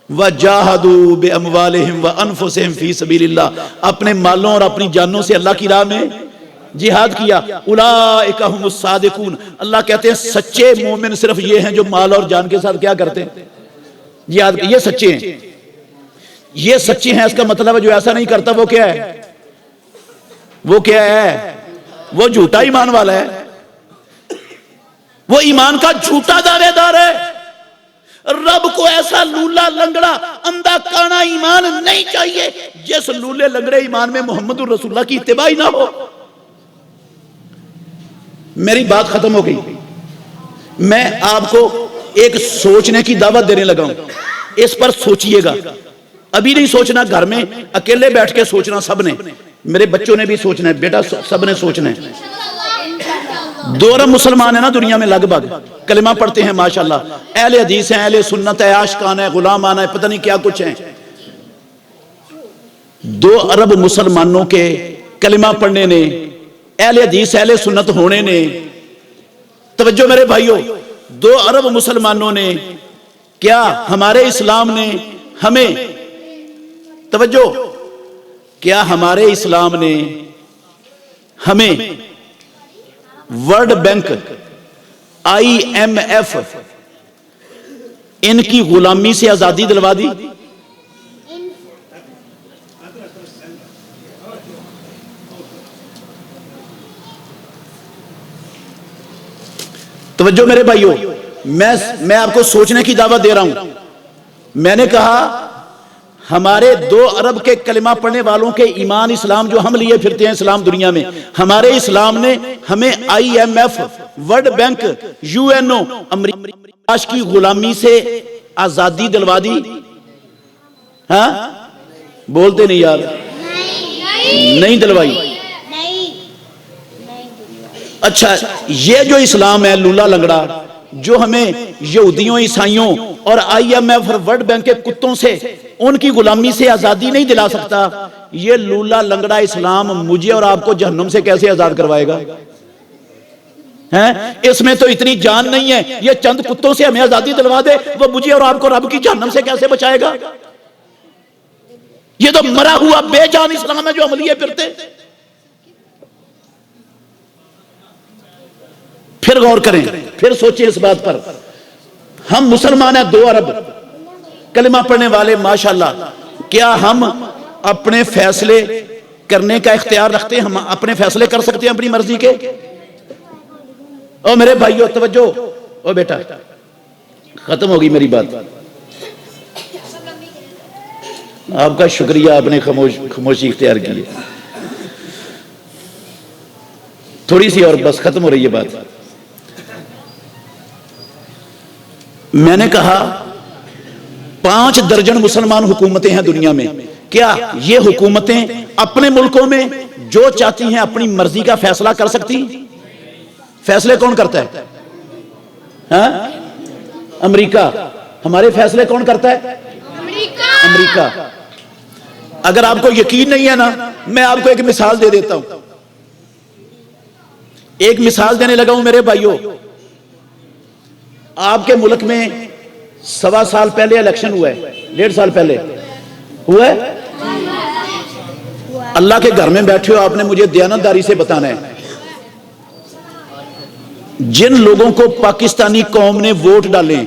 وَجَاهَدُوا بِأَمْوَالِهِمْ وَأَنفُسِهِمْ فِي سَبِيلِ اللَّهِ، اپنے مالوں اور اپنی جانوں سے اللہ کی راہ میں جہاد کیا۔ اولئک هم الصادقون، اللہ کہتے ہیں سچے مومن صرف یہ ہیں جو مال اور جان کے ساتھ کیا کرتے ہیں؟ جہاد۔ یہ سچے ہیں، یہ سچے ہیں، اس کا مطلب ہے جو ایسا نہیں کرتا وہ کیا ہے؟ وہ کیا ہے؟ وہ جھوٹا ایمان والا ہے، وہ ایمان کا جھوٹا دعوے دار ہے۔ رب کو ایسا لولا لنگڑا اندھا کانا ایمان نہیں چاہیے جس لولے لنگڑے ایمان میں محمد الرسول اللہ کی اتباع نہ ہو۔ میری بات ختم ہو گئی، میں آپ کو ایک سوچنے کی دعوت دینے لگا ہوں، اس پر سوچئے گا۔ ابھی نہیں سوچنا، گھر میں اکیلے بیٹھ کے سوچنا، سب نے، میرے بچوں نے بھی سوچنا ہے، بیٹا سب نے سوچنا ہے۔ 2 ارب مسلمان ہیں نا دنیا میں، لگ بھگ کلمہ پڑھتے ہیں ماشاءاللہ، اہل حدیث ہیں، اہل سنت ہے، عاشقان ہے، غلامان ہے، پتہ نہیں کیا کچھ ہیں۔ 2 ارب مسلمانوں کے کلمہ پڑھنے نے، اہل حدیث اہل سنت ہونے نے، توجہ میرے بھائیوں، 2 ارب مسلمانوں نے کیا ہمارے اسلام نے ہمیں، توجہ، کیا ہمارے اسلام نے ہمیں ورلڈ بینک، IMF ان کی غلامی سے آزادی دلوا دی؟ توجہ میرے بھائیوں، میں آپ کو سوچنے کی دعوت دے رہا ہوں۔ میں نے کہا ہمارے 2 ارب کے کلمہ پڑھنے والوں کے ایمان اسلام جو ہم لیے پھرتے ہیں اسلام دنیا میں، ہمارے اسلام نے ہمیں IMF، ورلڈ بینک، UNO، امریکہ کی غلامی سے آزادی دلوا دی؟ ہاں بولتے نہیں یار، نہیں دلوائی۔ اچھا یہ جو اسلام ہے لولا لنگڑا، جو ہمیں یہودیوں، عیسائیوں اور IMF اور ورلڈ بینک کے کتوں سے، ان کی غلامی سے آزادی نہیں دلا سکتا، یہ لولا لنگڑا اسلام مجھے اور آپ کو جہنم سے کیسے آزاد کروائے گا؟ اس میں تو اتنی جان نہیں ہے، یہ چند کتوں سے ہمیں آزادی دلوا دے، وہ مجھے اور آپ کو رب کی جہنم سے کیسے بچائے گا؟ یہ تو مرا ہوا بے جان اسلام ہے جو ہم لیے پھرتے۔ پھر غور کریں، پھر سوچیں اس بات پر، ہم مسلمان ہیں 2 ارب کلمہ پڑھنے والے ماشاءاللہ، کیا ہم اپنے فیصلے کرنے کا اختیار رکھتے ہیں, ہم اپنے فیصلے کر سکتے ہیں اپنی مرضی کے. او میرے بھائیو توجہ, او بیٹا ختم ہوگی میری بات. آپ کا شکریہ, آپ نے خاموشی اختیار کی ہے. تھوڑی سی اور بس ختم ہو رہی ہے بات. میں نے کہا 5 درجن مسلمان حکومتیں ہیں دنیا میں. کیا یہ حکومتیں اپنے ملکوں میں جو چاہتی ہیں اپنی مرضی کا فیصلہ کر سکتی؟ فیصلے کون کرتا ہے؟ ہاں, امریکہ. ہمارے فیصلے کون کرتا ہے؟ امریکہ. اگر آپ کو یقین نہیں ہے نا, میں آپ کو ایک مثال دے دیتا ہوں. ایک مثال دینے لگا ہوں میرے بھائیوں. آپ کے ملک میں 1.25 سال پہلے الیکشن ہوا ہے, 1.5 سال پہلے ہوا ہے. اللہ کے گھر میں بیٹھے ہو, آپ نے مجھے دیانتداری سے بتانا ہے. جن لوگوں کو پاکستانی قوم نے ووٹ ڈالے,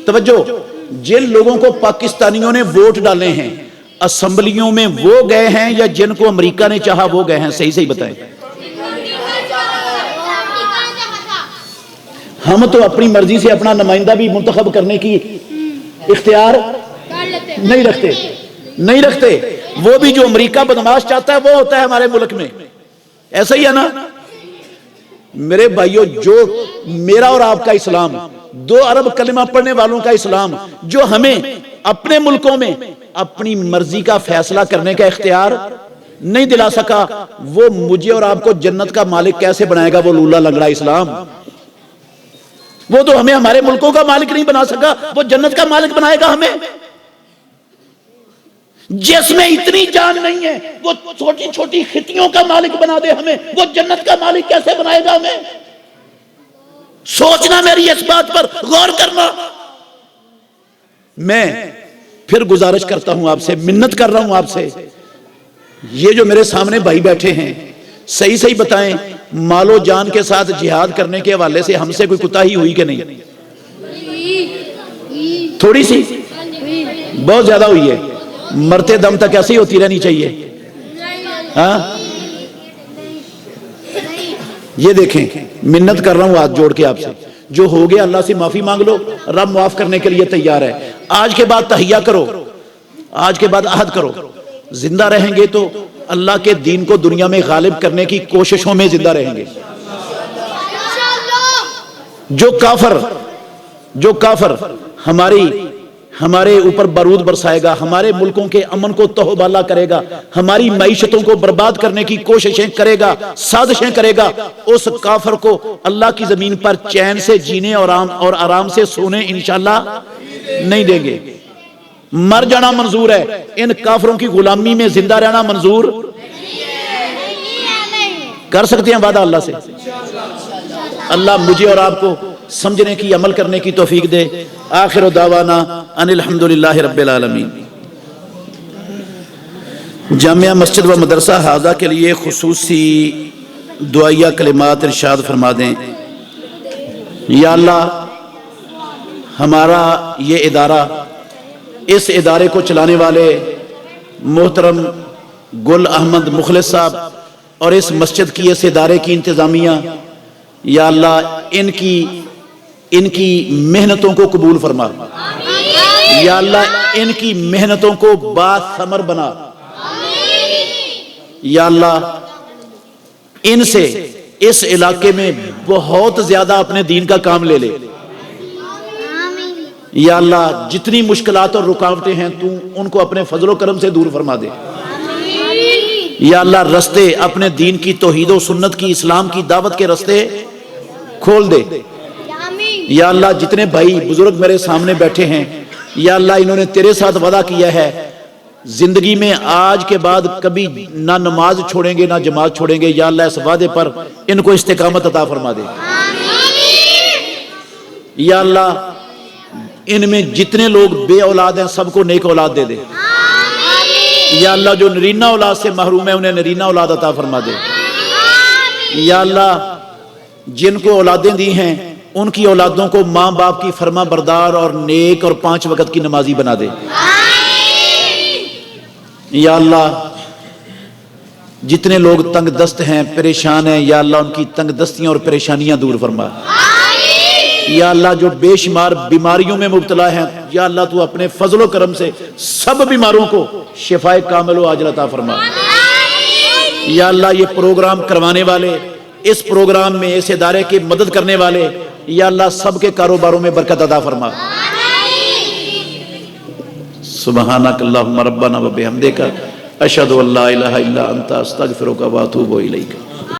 توجہ, جن لوگوں کو پاکستانیوں نے ووٹ ڈالے ہیں اسمبلیوں میں وہ گئے ہیں یا جن کو امریکہ نے چاہا وہ گئے ہیں؟ صحیح صحیح بتائیں. ہم تو اپنی مرضی سے اپنا نمائندہ بھی منتخب کرنے کی اختیار نہیں رکھتے. وہ بھی جو امریکہ بدماش چاہتا ہے وہ ہوتا ہے ہمارے ملک میں. ایسا ہی ہے نا میرے بھائیوں؟ جو میرا اور آپ کا اسلام, 2 ارب کلمہ پڑھنے والوں کا اسلام, جو ہمیں اپنے ملکوں میں اپنی مرضی کا فیصلہ کرنے کا اختیار نہیں دلا سکا, وہ مجھے اور آپ کو جنت کا مالک کیسے بنائے گا؟ وہ لولا لنگڑا اسلام. وہ تو ہمیں ہمارے ملکوں کا مالک نہیں بنا سکا, وہ جنت کا مالک بنائے گا ہمیں. جس میں اتنی جان نہیں ہے وہ چھوٹی چھوٹی خطیوں کا مالک بنا دے ہمیں, وہ جنت کا مالک کیسے بنائے گا ہمیں؟ سوچنا, میری اس بات پر غور کرنا. میں پھر گزارش کرتا ہوں آپ سے, منت کر رہا ہوں آپ سے, یہ جو میرے سامنے بھائی بیٹھے ہیں صحیح صحیح بتائیں, مال و جان کے ساتھ جہاد کرنے کے حوالے سے ہم سے کوئی کوتاہی ہوئی کہ نہیں؟ تھوڑی سی, بہت زیادہ ہوئی ہے. مرتے دم تک ایسی ہوتی رہنی چاہیے. ہاں, یہ دیکھیں, منت کر رہا ہوں ہاتھ جوڑ کے آپ سے, جو ہو گیا اللہ سے معافی مانگ لو, رب معاف کرنے کے لیے تیار ہے. آج کے بعد تحیہ کرو, آج کے بعد عہد کرو, زندہ رہیں گے تو اللہ کے دین کو دنیا میں غالب کرنے کی کوششوں میں زندہ رہیں گے. جو کافر ہمارے اوپر بارود برسائے گا, ہمارے ملکوں کے امن کو تہوبالا کرے گا, ہماری معیشتوں کو برباد کرنے کی کوششیں کرے گا, سازشیں کرے گا, اس کافر کو اللہ کی زمین پر چین سے جینے اور آرام سے سونے انشاءاللہ نہیں دیں گے. مر جانا منظور ہے, ان کافروں کی غلامی میں زندہ رہنا منظور کر سکتے ہیں وعدہ اللہ سے. اللہ مجھے اور آپ کو سمجھنے کی, عمل کرنے کی توفیق دے. آخر دعوانا ان الحمدللہ رب العالمین. جامعہ مسجد و مدرسہ ہذا کے لیے خصوصی دعائیہ کلمات ارشاد فرما دیں. یا اللہ, ہمارا یہ ادارہ, اس ادارے کو چلانے والے محترم گل احمد مخلص صاحب اور اس مسجد کی, اس ادارے کی انتظامیہ, یا اللہ ان کی محنتوں کو قبول فرما. یا اللہ ان کی محنتوں کو باثمر بنا. یا اللہ ان سے اس علاقے میں بہت زیادہ اپنے دین کا کام لے لے. یا اللہ جتنی مشکلات اور رکاوٹیں ہیں تو ان کو اپنے فضل و کرم سے دور فرما دے. یا اللہ رستے اپنے دین کی, توحید و سنت کی, اسلام کی دعوت کے رستے کھول دے. یا اللہ جتنے بھائی بزرگ میرے سامنے بیٹھے ہیں, یا اللہ انہوں نے تیرے ساتھ وعدہ کیا ہے زندگی میں آج کے بعد کبھی نہ نماز چھوڑیں گے نہ جماعت چھوڑیں گے. یا اللہ اس وعدے پر ان کو استقامت عطا فرما دے. یا اللہ ان میں جتنے لوگ بے اولاد ہیں سب کو نیک اولاد دے دے. یا اللہ جو نرینہ اولاد سے محروم ہے انہیں نرینہ اولاد عطا فرما دے. یا اللہ جن کو اولادیں دی ہیں ان کی اولادوں کو ماں باپ کی فرما بردار اور نیک اور 5 وقت کی نمازی بنا دے. یا اللہ جتنے لوگ تنگ دست ہیں، پریشان ہیں، یا اللہ ان کی تنگ دستیاں اور پریشانیاں دور فرما۔ یا اللہ جو بے شمار بیماریوں میں مبتلا ہیں، یا اللہ تو اپنے فضل و کرم سے سب بیماروں کو شفائے کامل و عاجل عطا فرما۔ یا اللہ یہ پروگرام کروانے والے، اس پروگرام میں اس ادارے کی مدد کرنے والے، یا اللہ سب کے کاروباروں میں برکت عطا فرما۔ سبحانک اللہم ربنا و بحمدک، اشہد ان لا الہ الا انت، استغفرک و اتوب الیک۔